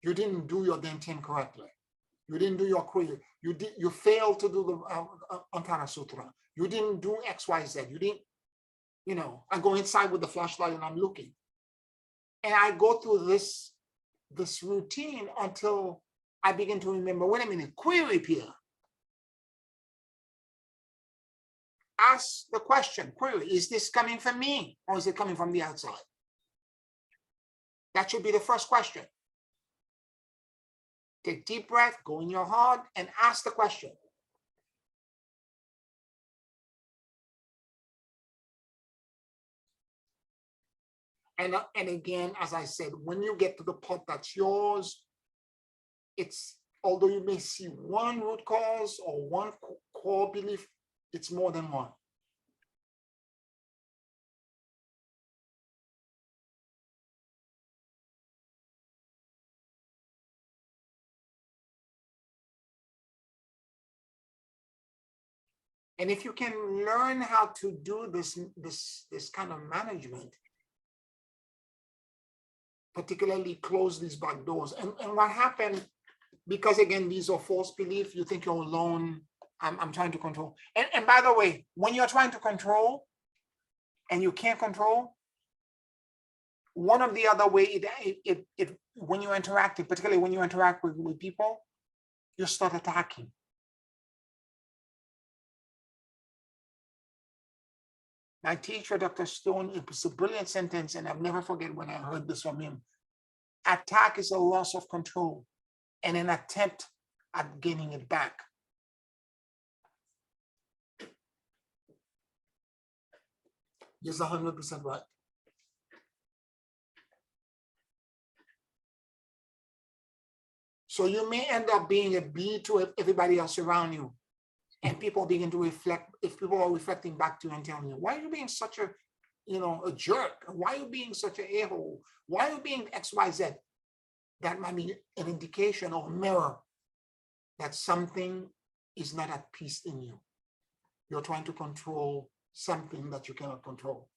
You didn't do your dantian correctly. You didn't do your kriya. You failed to do the Antara Sutra. You didn't do X, Y, Z. You didn't, I go inside with the flashlight and I'm looking. And I go through this routine until I begin to remember, wait a minute, query here. Ask the question, query, is this coming from me or is it coming from the outside? That should be the first question. Take deep breath, go in your heart and ask the question. And again, as I said, when you get to the part that's yours, it's, although you may see one root cause or one core belief, it's more than one. And if you can learn how to do this kind of management, particularly close these back doors. And what happened, because again, these are false beliefs, you think you're alone, I'm trying to control. And by the way, when you're trying to control and you can't control, one of the other way, when you interact, particularly when you interact with people, you start attacking. My teacher, Dr. Stone, it was a brilliant sentence, and I'll never forget when I heard this from him. Attack is a loss of control and an attempt at gaining it back. He's 100% right. So you may end up being a bee to everybody else around you. And people begin to reflect, if people are reflecting back to you and telling you, why are you being such a, a jerk? Why are you being such an a-hole? Why are you being X, Y, Z? That might be an indication or a mirror that something is not at peace in you. You're trying to control something that you cannot control.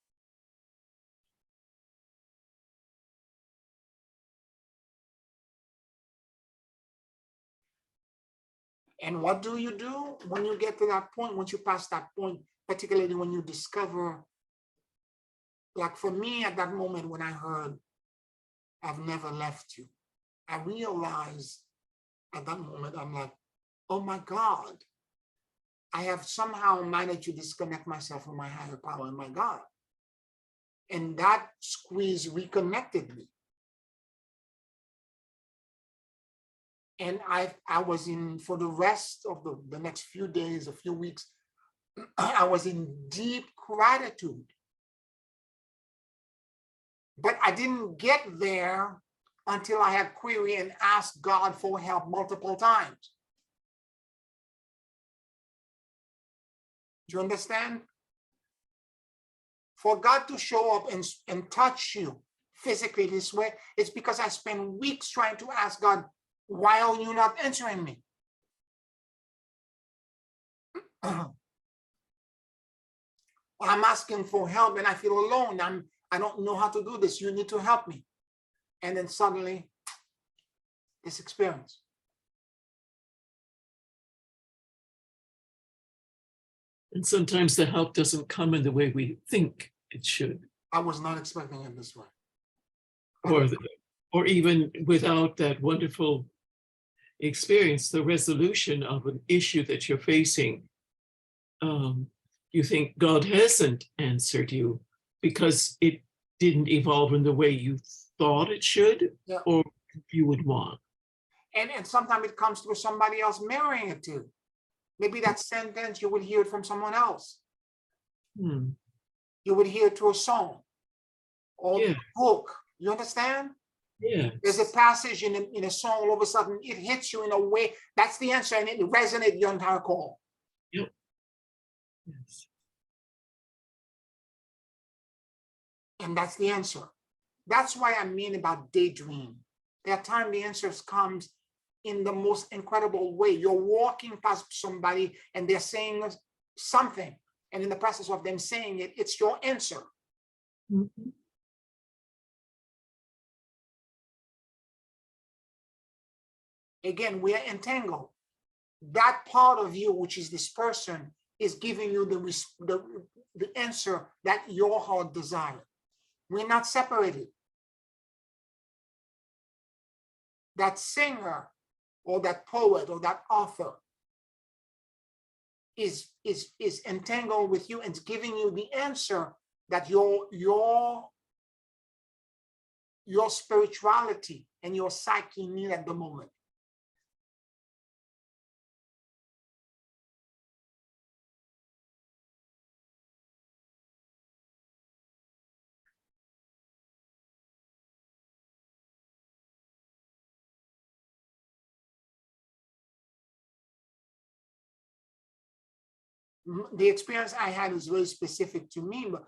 And what do you do when you get to that point, once you pass that point, particularly when you discover, like for me at that moment when I heard, I've never left you, I realized at that moment, I'm like, oh my God, I have somehow managed to disconnect myself from my higher power and my God. And that squeeze reconnected me. And I was in, for the rest of the next few days, a few weeks, I was in deep gratitude. But I didn't get there until I had queried and asked God for help multiple times. Do you understand? For God to show up and touch you physically this way, it's because I spent weeks trying to ask God, why are you not answering me? I'm asking for help and I feel alone. I don't know how to do this. You need to help me. And then suddenly, this experience. And sometimes the help doesn't come in the way we think it should. I was not expecting it this way. Or even without that wonderful experience, the resolution of an issue that you're facing, you think God hasn't answered you because it didn't evolve in the way you thought it should, yeah, or you would want. And sometimes it comes through somebody else mirroring it too. Maybe that sentence, you will hear it from someone else. Hmm. You would hear it through a song or Yeah. a book. You understand? There's a Yes. passage in a song, all of a sudden it hits you in a way. That's the answer, and it resonates your entire call. Yep. Yes. And that's the answer. That's why I mean about daydream. There are times the answers comes in the most incredible way. You're walking past somebody and they're saying something, and in the process of them saying it, it's your answer. Mhm. Again, we are entangled. That part of you, which is this person, is giving you the answer that your heart desires. We're not separated. That singer or that poet or that author is entangled with you and giving you the answer that your spirituality and your psyche need at the moment. The experience I had is very specific to me, but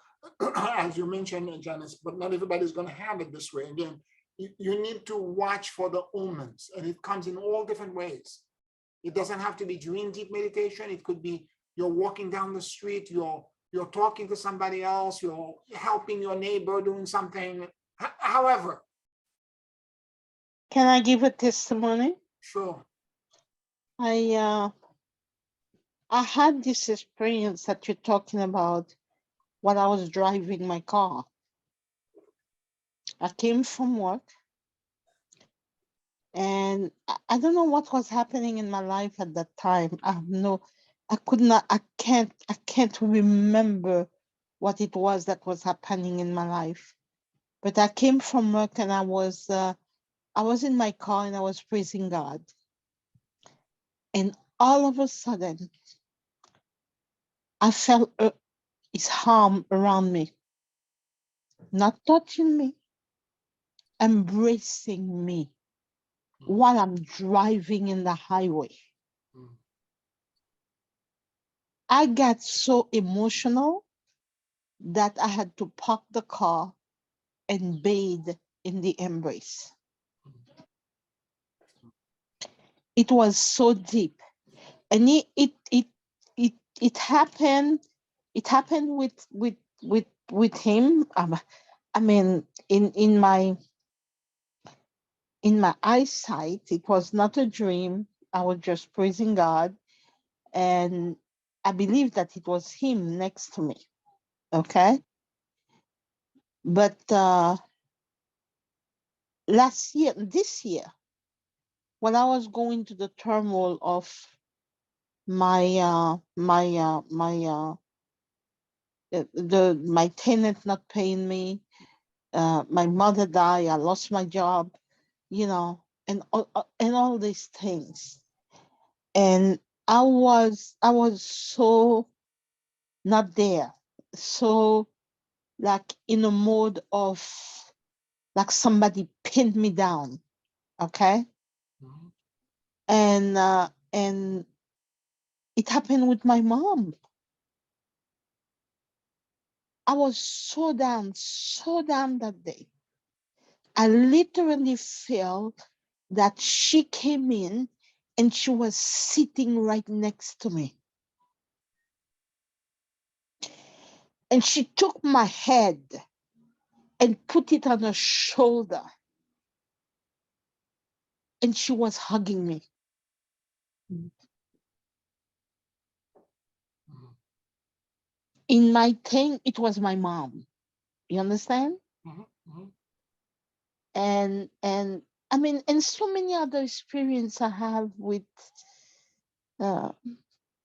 as you mentioned, Janice, but not everybody's going to have it this way. Again, you need to watch for the omens, and it comes in all different ways. It doesn't have to be dream deep meditation. It could be you're walking down the street, you're talking to somebody else, you're helping your neighbor doing something. However, Can I give a testimony? sure. I had this experience that you're talking about when I was driving my car. I came from work and I don't know what was happening in my life at that time. I can't remember what it was that was happening in my life. But I came from work and I was in my car and I was praising God. And all of a sudden, I felt his arm around me, not touching me, embracing me while I'm driving in the highway. Mm. I got so emotional that I had to park the car and bathe in the embrace. It was so deep. And it happened with him. I mean, in my eyesight, it was not a dream. I was just praising God, and I believe that it was him next to me. Okay, but this year, when I was going to the turmoil of my tenant not paying me, my mother died, I lost my job, and all these things. And I was so not there, so like in a mode of like somebody pinned me down, okay? Mhm. And it happened with my mom. I was so down that day. I literally felt that she came in and she was sitting right next to me. And she took my head and put it on her shoulder. And she was hugging me. Mhm. In my thing, it was my mom. You understand? Mhm. Mhm. And I mean, and so many other experience I have with uh,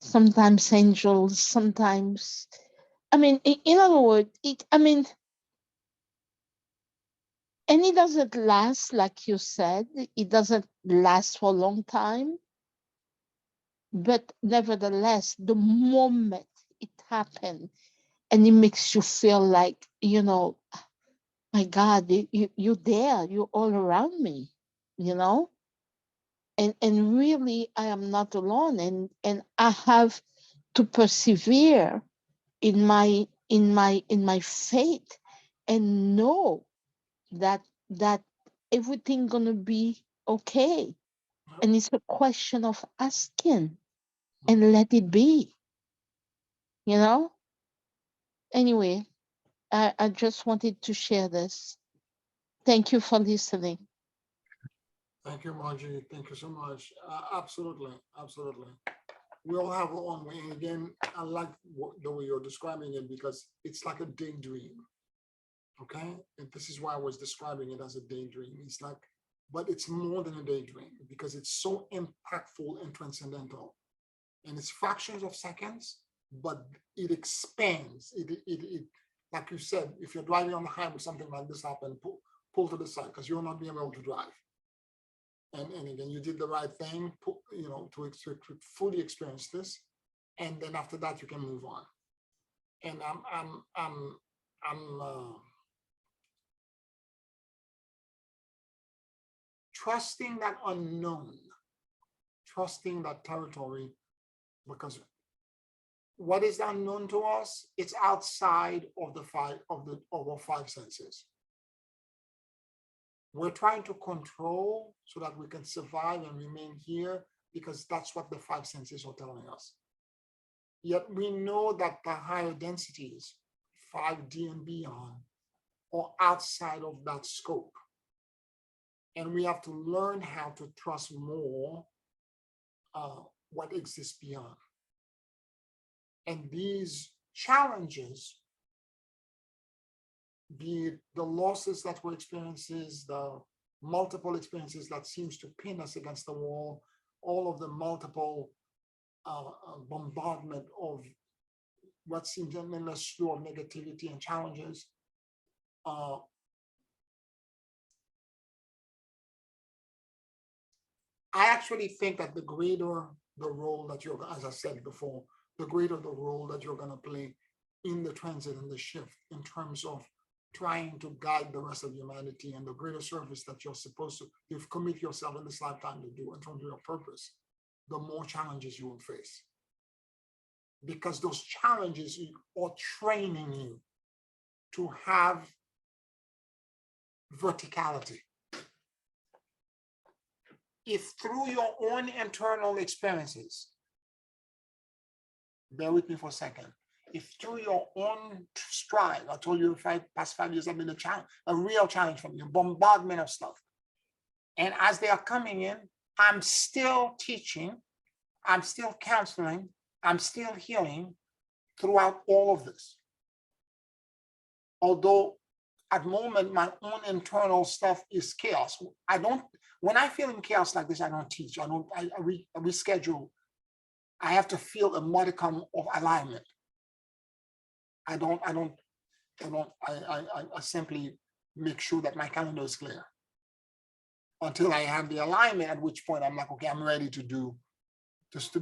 sometimes angels, sometimes. I mean, in other words, and it doesn't last, like you said. It doesn't last for a long time. But nevertheless, the moment it happened, and it makes you feel like, my God, you're there, you're all around me, you know? And really, I am not alone. And I have to persevere in my faith, and know that everything gonna be okay. And it's a question of asking and let it be, you know? Anyway, I just wanted to share this. Thank you for listening. Thank you, Margie. Thank you so much. Absolutely, absolutely. We all have our own way. And again, I like the way you're describing it because it's like a daydream. Okay, and this is why I was describing it as a daydream. It's like, but it's more than a daydream because it's so impactful and transcendental, and it's fractions of seconds, but it expands. It like you said, if you're driving on the highway, something like this happen, pull to the side because you'll not be able to drive. And again, you did the right thing, to fully experience this, and then after that you can move on. And I'm trusting that unknown, trusting that territory, because what is unknown to us, it's outside of our five senses. We're trying to control so that we can survive and remain here because that's what the five senses are telling us. Yet we know that the higher densities, 5D and beyond, are outside of that scope. And we have to learn how to trust more what exists beyond. And these challenges, be it the losses that we experience, the multiple experiences that seems to pin us against the wall, all of the multiple bombardment of what seems an endless flow of negativity and challenges. I actually think that the greater the role that you're, as I said before, the greater the role that you're going to play in the transit and the shift in terms of trying to guide the rest of humanity, and the greater service that you're supposed to, you've commit yourself in this lifetime to do in terms of your purpose, the more challenges you will face. Because those challenges are training you to have verticality. If through your own internal experiences, bear with me for a second, if through your own strive, I told you past 5 years have been a real challenge for me, a bombardment of stuff. And as they are coming in, I'm still teaching, I'm still counseling, I'm still healing throughout all of this. Although at the moment, my own internal stuff is chaos. When I feel in chaos like this, I don't teach, I reschedule. I have to feel a modicum of alignment. I simply make sure that my calendar is clear until I have the alignment, at which point I'm like, okay, I'm ready to be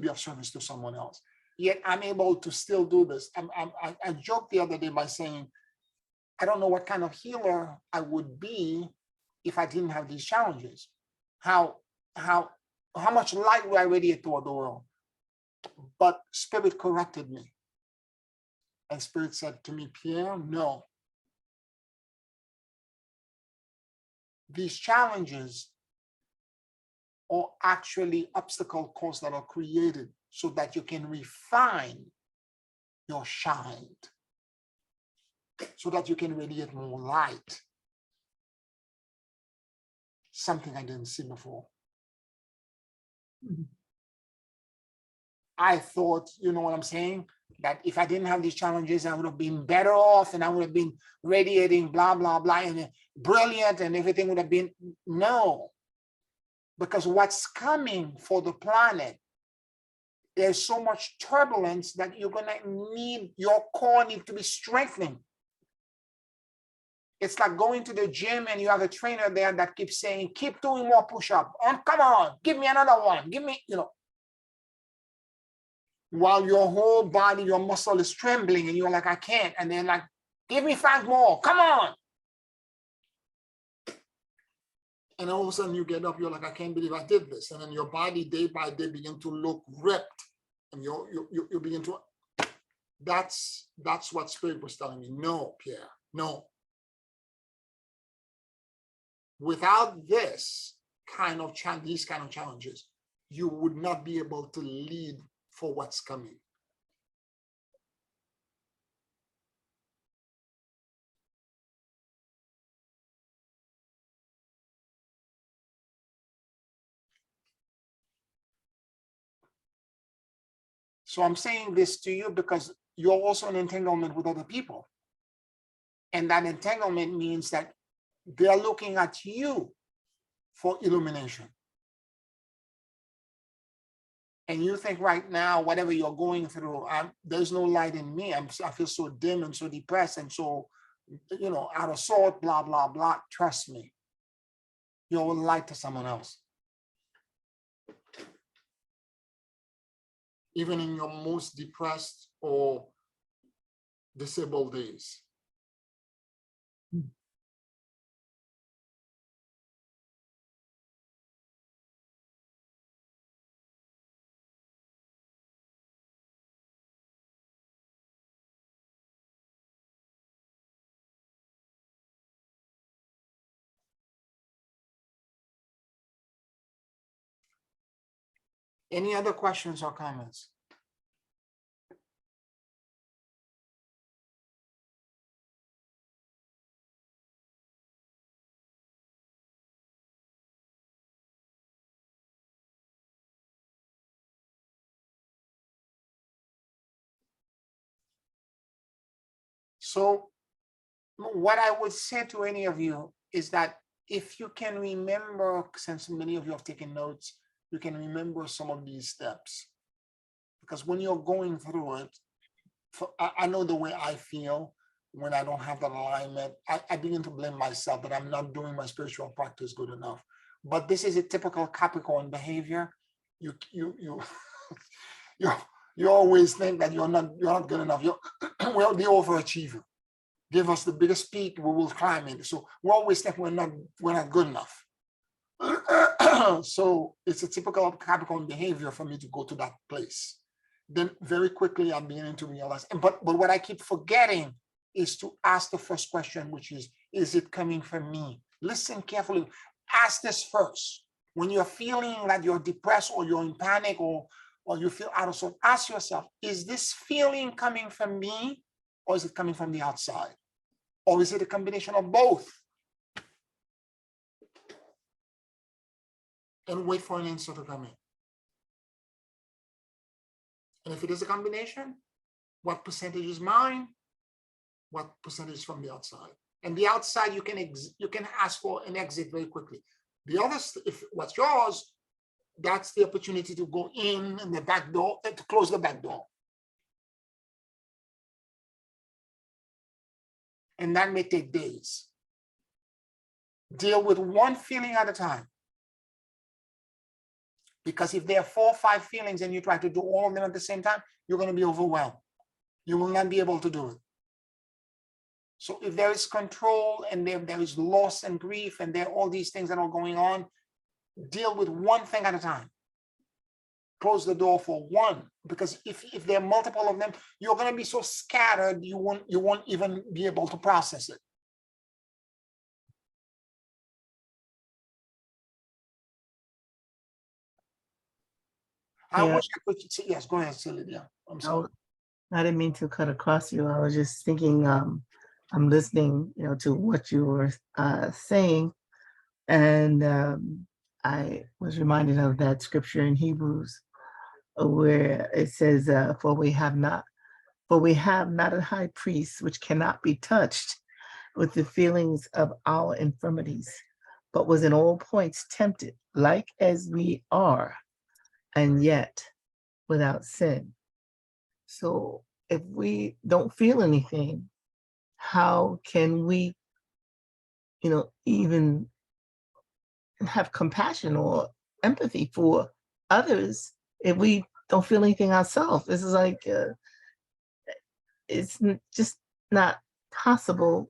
of service to someone else. Yet I'm able to still do this. I joked the other day by saying, I don't know what kind of healer I would be if I didn't have these challenges. How much light would I radiate toward the world? But Spirit corrected me. And Spirit said to me, Pierre, no. These challenges are actually obstacle courses that are created so that you can refine your shine, so that you can radiate more light. Something I didn't see before. I thought, you know what I'm saying? That if I didn't have these challenges, I would have been better off and I would have been radiating blah, blah, blah, and brilliant, and everything would have been, no. Because what's coming for the planet, there's so much turbulence that you're gonna need, your core needs to be strengthened. It's like going to the gym and you have a trainer there that keeps saying, keep doing more push-up. Come on, give me another one. Give me, while your whole body, your muscle is trembling, and you're like, I can't. And they're like, give me 5 more, come on. And all of a sudden you get up, you're like, I can't believe I did this. And then your body day by day begin to look ripped. And you begin to, that's what Spirit was telling me. No, Pierre, no. Without this kind of these kind of challenges, you would not be able to lead for what's coming. So I'm saying this to you because you're also in entanglement with other people. And that entanglement means that they're looking at you for illumination. And you think right now, whatever you're going through, there's no light in me. I feel so dim and so depressed and so, out of sort, blah, blah, blah. Trust me, you're light to someone else. Even in your most depressed or disabled days. Any other questions or comments? So what I would say to any of you is that if you can remember, since many of you have taken notes, you can remember some of these steps. Because when you're going through it, I know the way I feel when I don't have that alignment. I begin to blame myself that I'm not doing my spiritual practice good enough. But this is a typical Capricorn behavior. You always think that you're not good enough. We're the overachiever. Give us the biggest peak, we will climb it. So we always think we're not good enough. So it's a typical Capricorn behavior for me to go to that place. Then very quickly I'm beginning to realize, but what I keep forgetting is to ask the first question, which is it coming from me? Listen carefully. Ask this first. When you're feeling that you're depressed or you're in panic or you feel out of sorts, ask yourself, is this feeling coming from me or is it coming from the outside? Or is it a combination of both? And wait for an answer to come in. And if it is a combination, what percentage is mine? What percentage is from the outside? And the outside, you can ask for an exit very quickly. The others, if what's yours, that's the opportunity to go in the back door, to close the back door. And that may take days. Deal with one feeling at a time. Because if there are 4 or 5 feelings and you try to do all of them at the same time, you're going to be overwhelmed. You will not be able to do it. So if there is control and there is loss and grief and there are all these things that are going on, deal with one thing at a time. Close the door for one, because if there are multiple of them, you're going to be so scattered you won't even be able to process it. I wish I could say, yes, go ahead, Lydia. I'm sorry. I didn't mean to cut across you. I was just thinking, I'm listening, to what you were saying, and I was reminded of that scripture in Hebrews where it says, "For we have not a high priest which cannot be touched with the feelings of our infirmities, but was in all points tempted, like as we are, and yet without sin." So if we don't feel anything, how can we, even have compassion or empathy for others if we don't feel anything ourselves. This is like, just not possible,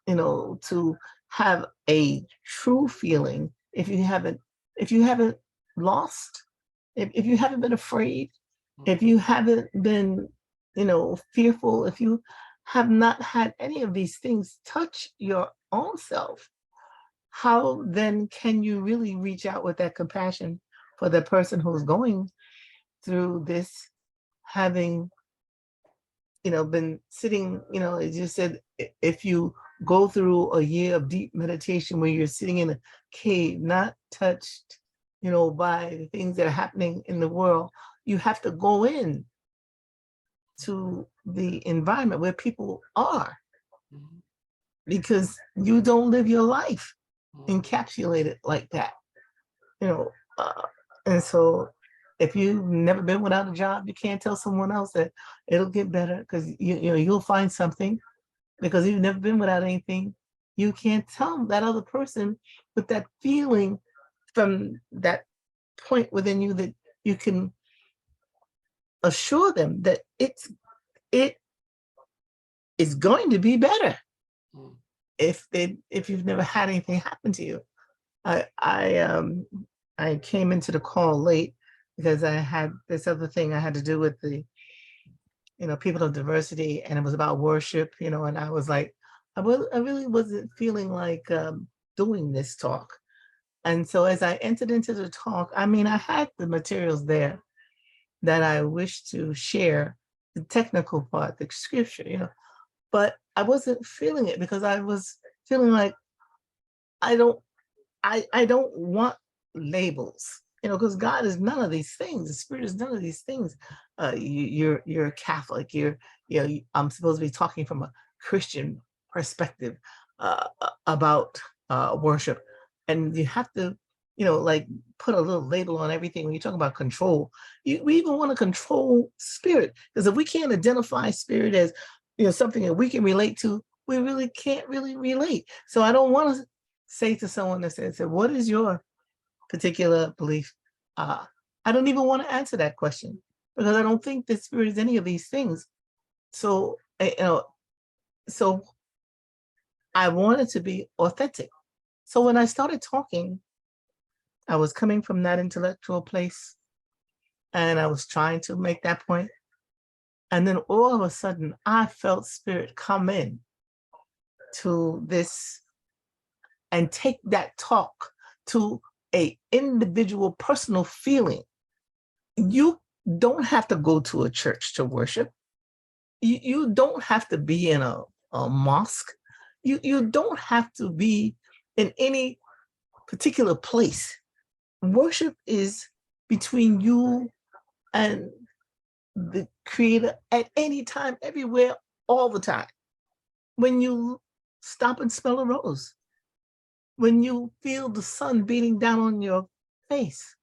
to have a true feeling if you haven't lost, if you haven't been afraid, if you haven't been, fearful, if you have not had any of these things touch your own self, how then can you really reach out with that compassion for the person who's going through this, having, been sitting, as you said, if you go through a year of deep meditation where you're sitting in a cave, not touched, by the things that are happening in the world, you have to go in to the environment where people are, because you don't live your life encapsulated like that, you know. And so if you've never been without a job, you can't tell someone else that it'll get better, because you'll find something. Because you've never been without anything, you can't tell that other person with that feeling from that point within you that you can assure them that it is going to be better if you've never had anything happen to you. I came into the call late because I had this other thing I had to do with the people of diversity, and it was about worship, and I was like, I really wasn't feeling like doing this talk. And so as I entered into the talk, I had the materials there that I wish to share, the technical part, the scripture, but I wasn't feeling it because I was feeling like I don't want labels, because God is none of these things. The Spirit is none of these things. You're a Catholic. I'm supposed to be talking from a Christian perspective about worship, and you have to, like put a little label on everything. When you talk about control, we even want to control spirit, because if we can't identify spirit as something that we can relate to, we really can't really relate. So I don't want to say to someone that says, "What is your particular belief?" I don't even want to answer that question, because I don't think that spirit is any of these things. So so I wanted to be authentic. So when I started talking, I was coming from that intellectual place, and I was trying to make that point. And then all of a sudden, I felt spirit come in to this and take that talk to a individual personal feeling. You don't have to go to a church to worship. You don't have to be in a mosque. You don't have to be in any particular place. Worship is between you and the Creator at any time, everywhere, all the time. When you stop and smell a rose, when you feel the sun beating down on your face,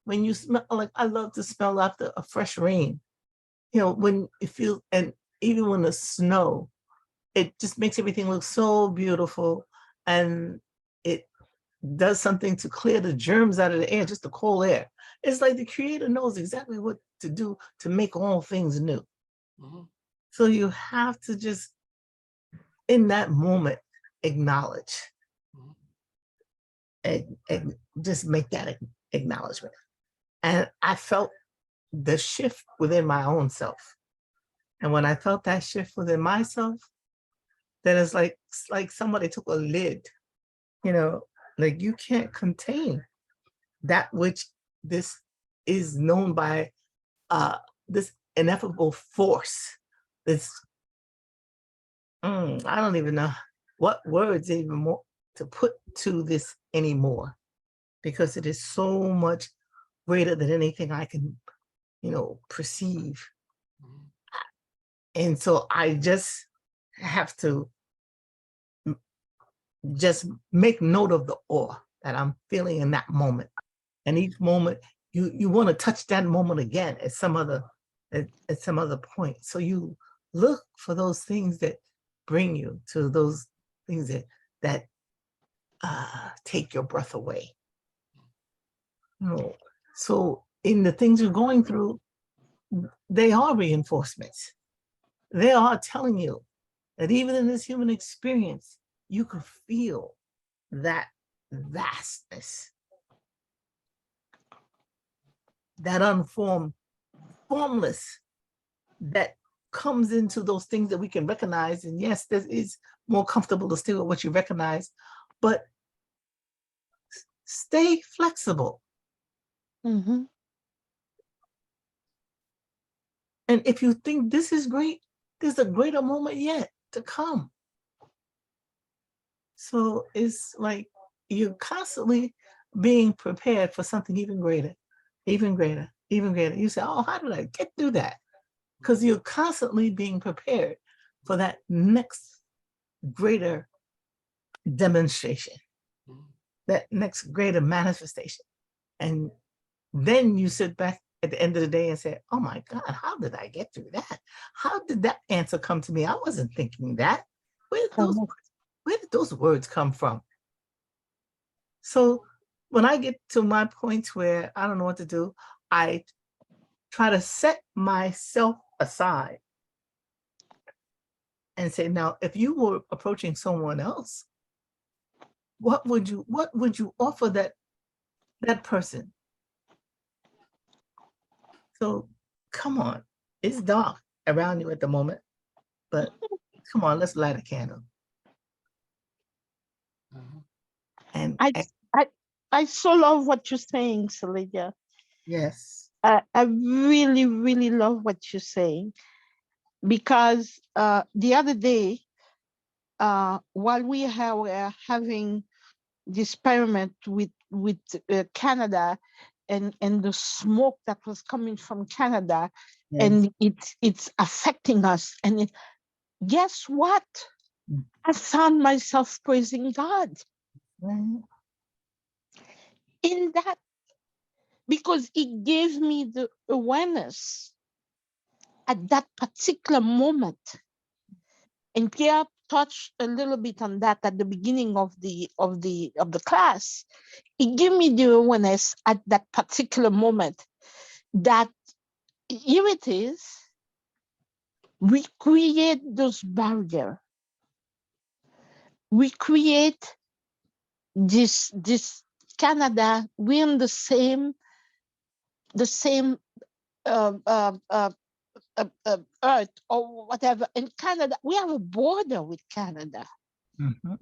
when you smell, like I love to smell after a fresh rain, when it feels, and even when the snow, it just makes everything look so beautiful, and it does something to clear the germs out of the air, just the cold air. It's like the Creator knows exactly what to do to make all things new. So you have to just, in that moment, acknowledge and just make that acknowledgement. And I felt the shift within my own self. And when I felt that shift within myself, then it's like somebody took a lid, like you can't contain that which this is known by this ineffable force. This, I don't even know what words even more to put to this anymore, because it is so much greater than anything I can, perceive. And so I just have to just make note of the awe that I'm feeling in that moment. And each moment you want to touch that moment again at some other point. So you look for those things that bring you to those things that take your breath away. So in the things you're going through, they are reinforcements. They are telling you that even in this human experience, you can feel that vastness, that unformed, formless, that comes into those things that we can recognize. And yes, this is more comfortable to stay with what you recognize, but stay flexible. Mm-hmm. And if you think this is great, there's a greater moment yet to come. So it's like you're constantly being prepared for something even greater, even greater, even greater. You say, oh, how did I get through that? Because you're constantly being prepared for that next greater demonstration, that next greater manifestation. And then you sit back at the end of the day and say, oh my God, how did I get through that? How did that answer come to me? I wasn't thinking that. Where did those words come from? So when I get to my point where I don't know what to do, I try to set myself aside and say, now, if you were approaching someone else, what would you offer that person? So come on, it's dark around you at the moment, but come on, let's light a candle. And I so love what you're saying, Celia. yes. I really, really love what you're saying, because the other day, while we were having this experiment with Canada and the smoke that was coming from Canada, Yes. and it's affecting us. And guess what? I found myself praising God in that, because it gave me the awareness at that particular moment. And Pierre touched a little bit on that at the beginning of the class. It gave me the awareness at that particular moment that here it is, we create those barriers. We create this Canada. We're in the same earth or whatever. In Canada, we have a border with Canada. Mm-hmm.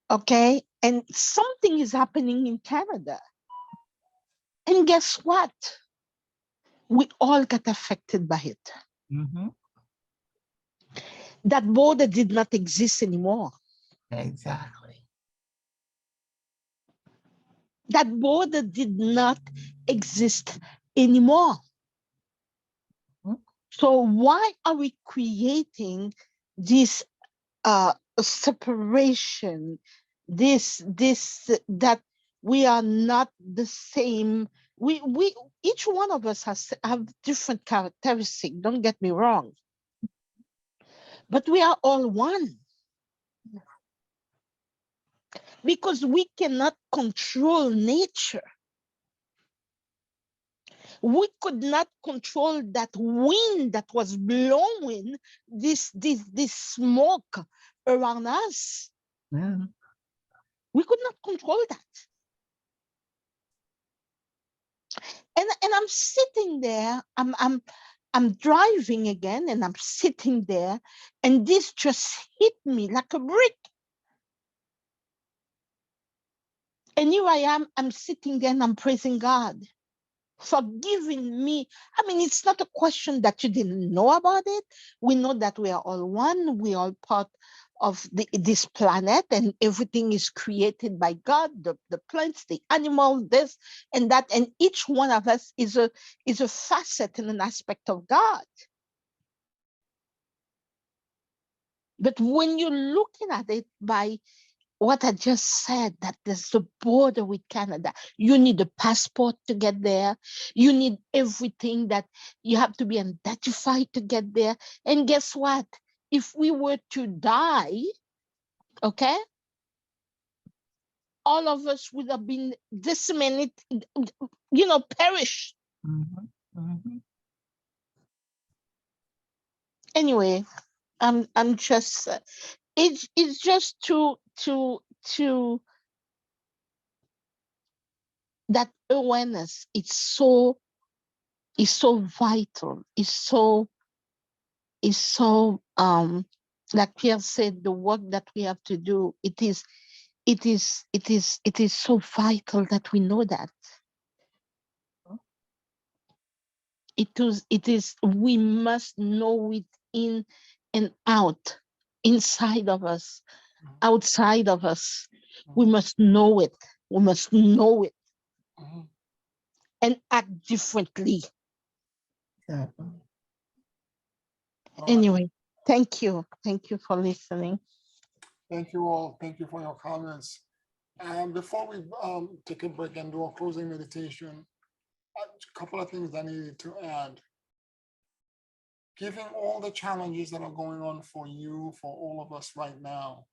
Okay, and something is happening in Canada. And guess what? We all got affected by it. Mm-hmm. That border did not exist anymore. Exactly. That border did not exist anymore. Mm-hmm. So why are we creating this separation, this that we are not the same? We each one of us have different characteristics, don't get me wrong, but we are all one, because we cannot control nature. We could not control that wind that was blowing this smoke around us. Yeah. We could not control that. And I'm sitting there, I'm driving again, and I'm sitting there, and this just hit me like a brick. And here I am, I'm sitting there and I'm praising God for giving me. I mean, it's not a question that you didn't know about it. We know that we are all one. We are part of this planet, and everything is created by God, the plants, the animals, this and that. And each one of us is a facet and an aspect of God. But when you're looking at it by what I just said, that there's a border with Canada. You need a passport to get there. You need everything, that you have to be identified to get there. And guess what? If we were to die, okay, all of us would have been disseminated, perished. Mhm, mhm. Anyway, I'm just it's just to that awareness. It's so vital. It's so like Pierre said, the work that we have to do, it is so vital that we know that. It is we must know it in and out, inside of us, outside of us. We must know it. We must know it Mhm. and act differently. Exactly. All right. Anyway, thank you. Thank you for listening. Thank you all. Thank you for your comments. And before we take a break and do a closing meditation, a couple of things I needed to add. Given all the challenges that are going on for you, for all of us right now,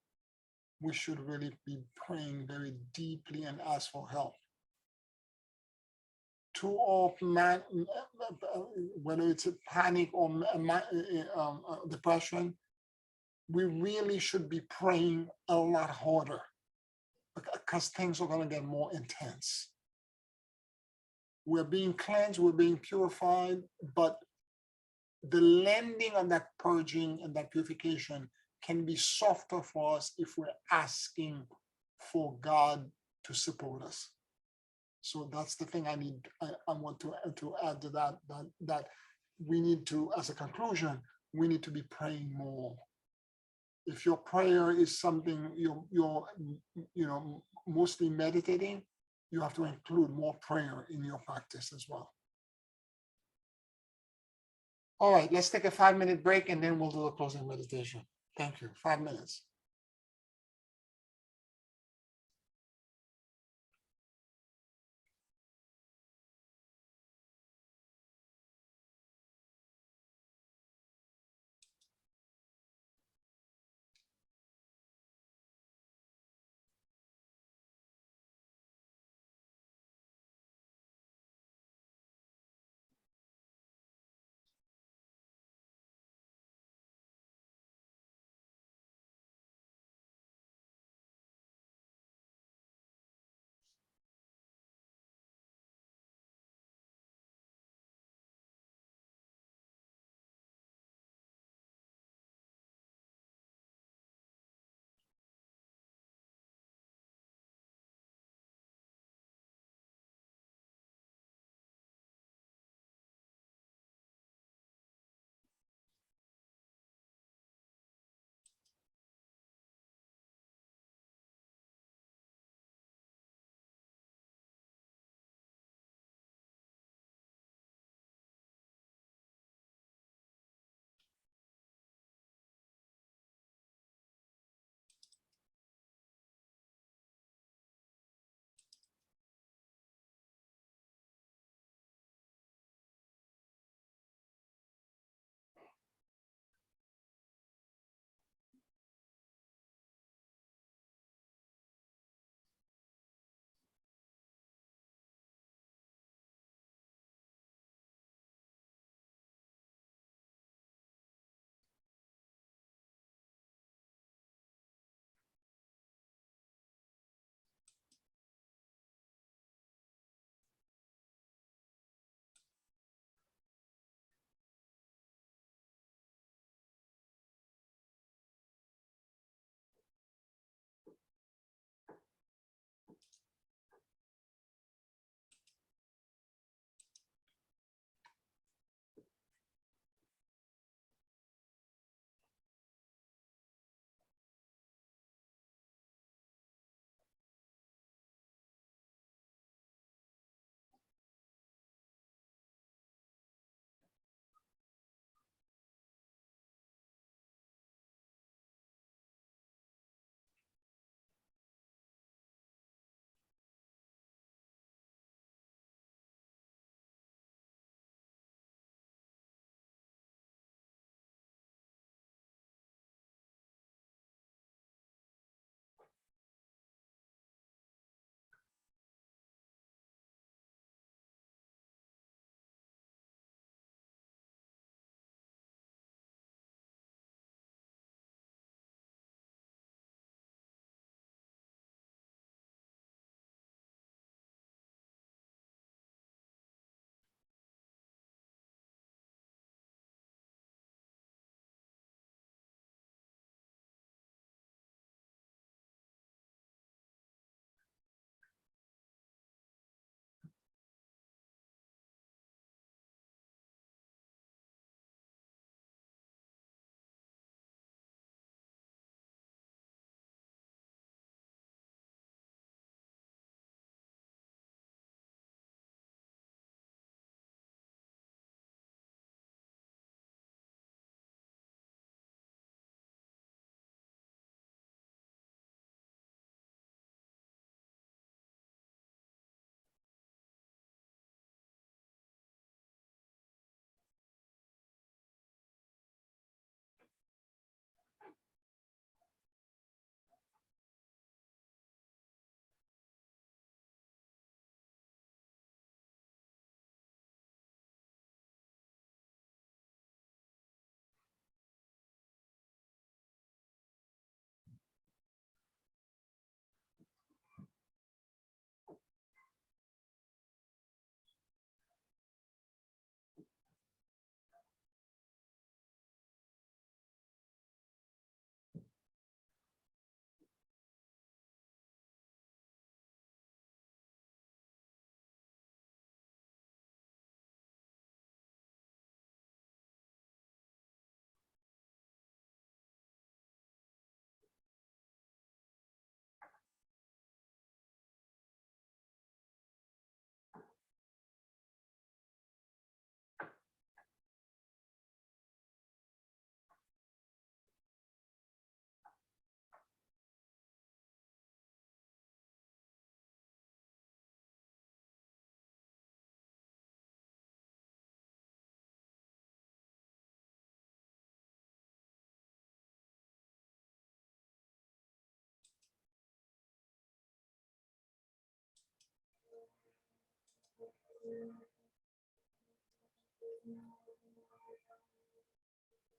we should really be praying very deeply and ask for help. Too often, whether it's a panic or depression, we really should be praying a lot harder because things are going to get more intense. We're being cleansed, we're being purified, but the lending of that purging and that purification can be softer for us if we're asking for God to support us. So that's the thing I want to add to that we need to, as a conclusion, we need to be praying more. If your prayer is something you're mostly meditating, you have to include more prayer in your practice as well. All right, let's take a 5-minute break and then we'll do a closing meditation. Thank you. 5 minutes.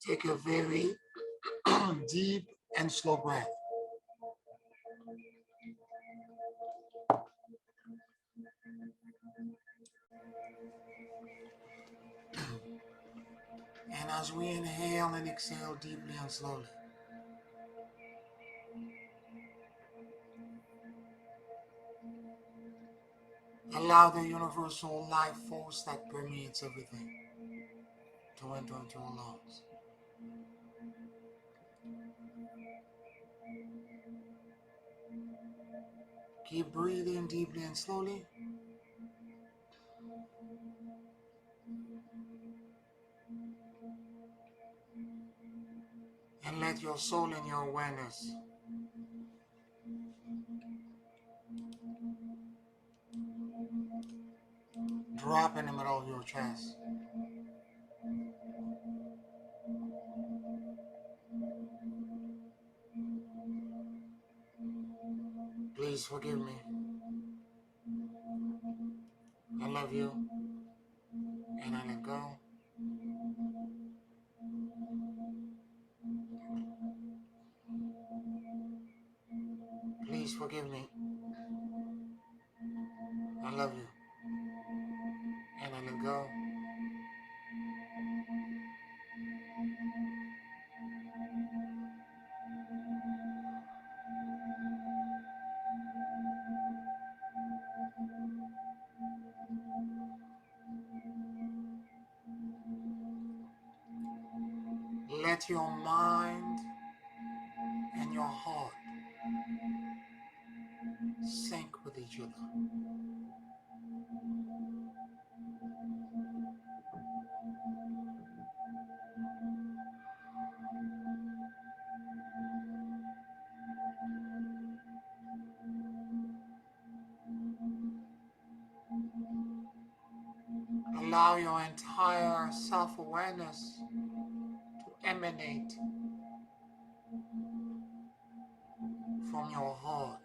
Take a very deep and slow breath. And as we inhale and exhale deeply and slowly, allow the universal life force that permeates everything to enter into our lungs. Keep breathing deeply and slowly. And let your soul and your awareness drop in the middle of your chest. Please forgive me. I love you. And I let go. Please forgive me. I love you. And I let go. Let your mind and your heart sync with each other. Allow your entire self-awareness to emanate from your heart.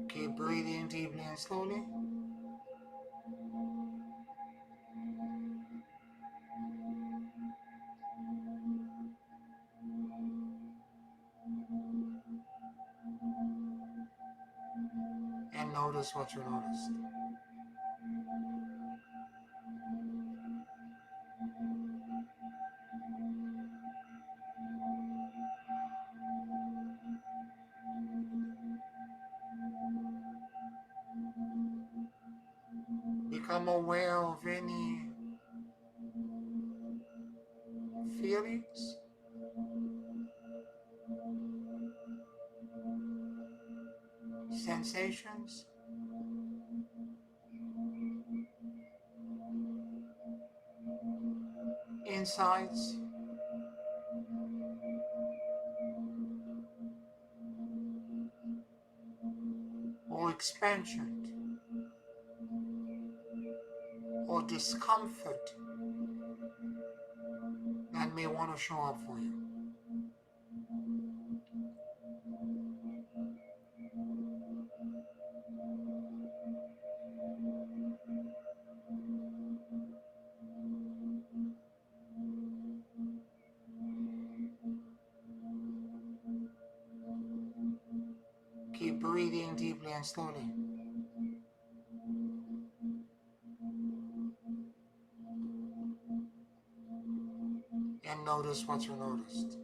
Keep breathing deeply and slowly. And notice what you noticed. Become aware of any feelings, sensations, insights, or expansion, or discomfort that may want to show up for you. Keep breathing deeply and slowly. And notice what you noticed.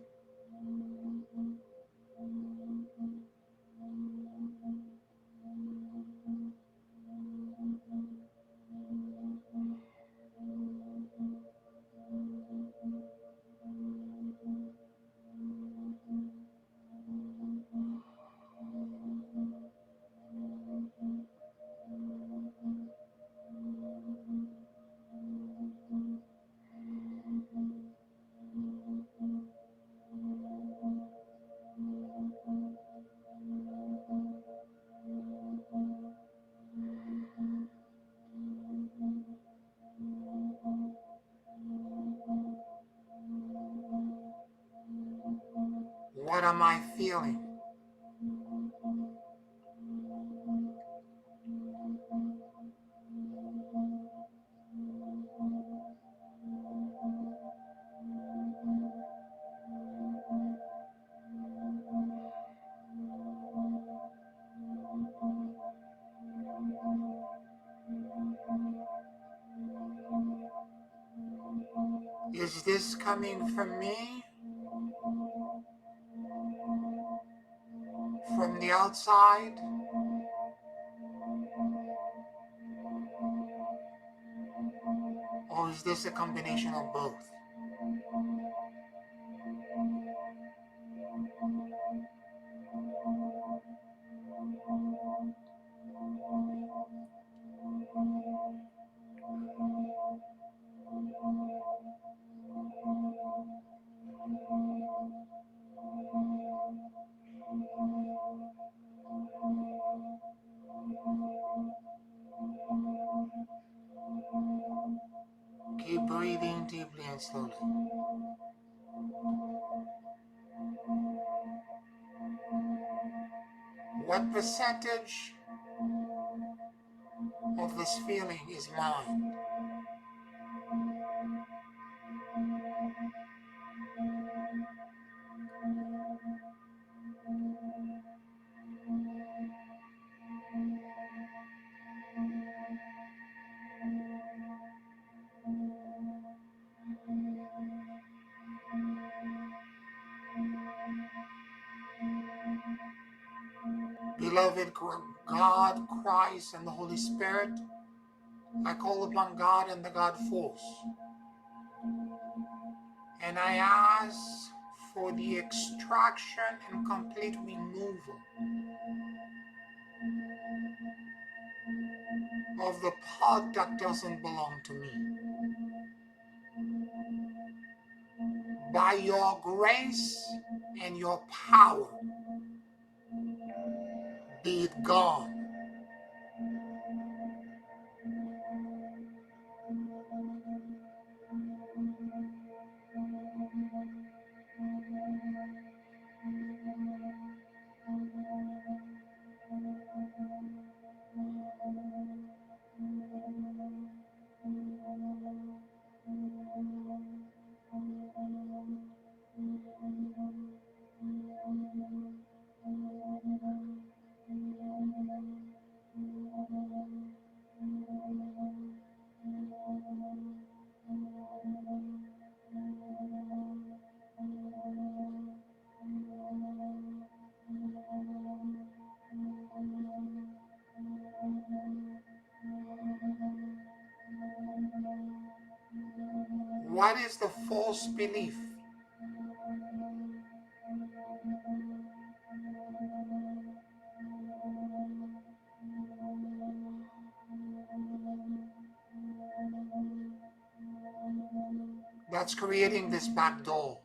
What am I feeling? Is this coming from me? From the outside? Or is this a combination of both? Keep breathing deeply and slowly. What percentage of this feeling is mine? Beloved God, Christ, and the Holy Spirit, I call upon God and the God force, and I ask for the extraction and complete removal of the part that doesn't belong to me. By your grace and your power, be it gone. What is the false belief? That's creating this back door.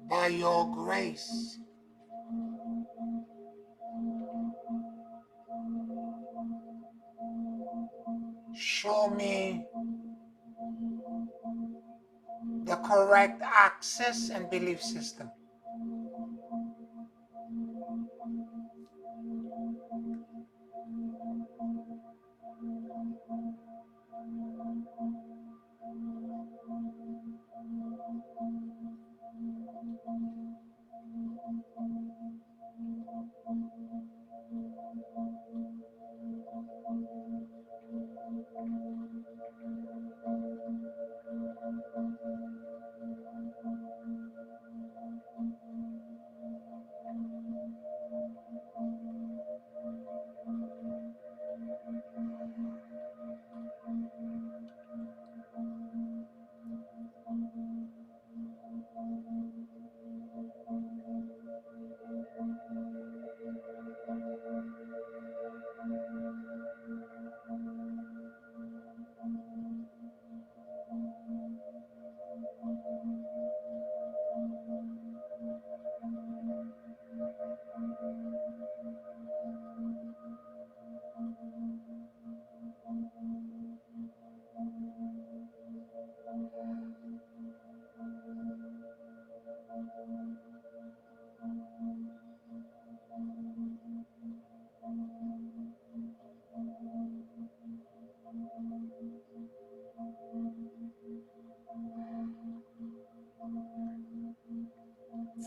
by your grace. Show me the correct access and belief system.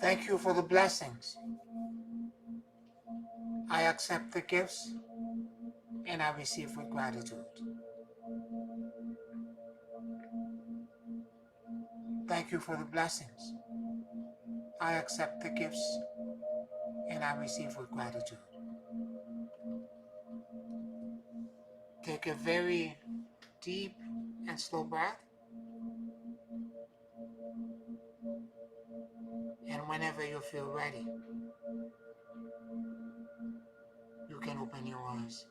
Thank you for the blessings. I accept the gifts and I receive with gratitude. Thank you for the blessings. I accept the gifts and I receive with gratitude. Take a very deep and slow breath. And whenever you feel ready, you can open your eyes.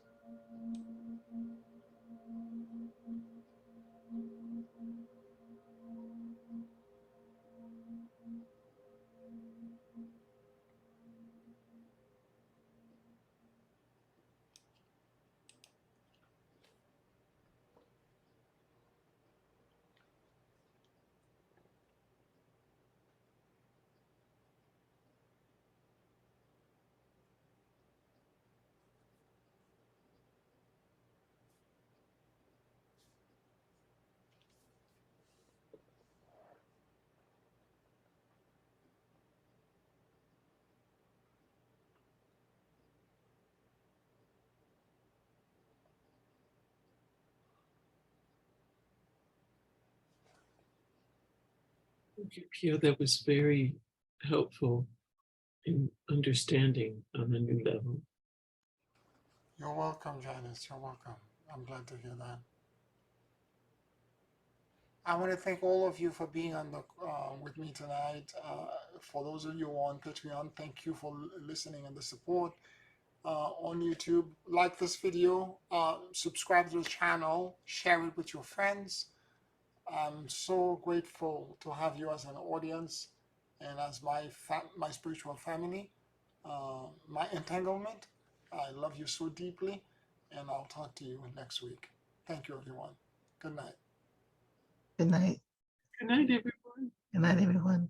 Thank you, Pio. That was very helpful in understanding on a new level. You're welcome, Janice. You're welcome. I'm glad to hear that. I want to thank all of you for being on the with me tonight. For those of you on Patreon, thank you for listening and the support. On YouTube, like this video, subscribe to the channel, share it with your friends. I'm so grateful to have you as an audience and as my spiritual family, my entanglement. I love you so deeply, and I'll talk to you next week. Thank you, everyone. Good night. Good night. Good night, everyone. Good night, everyone.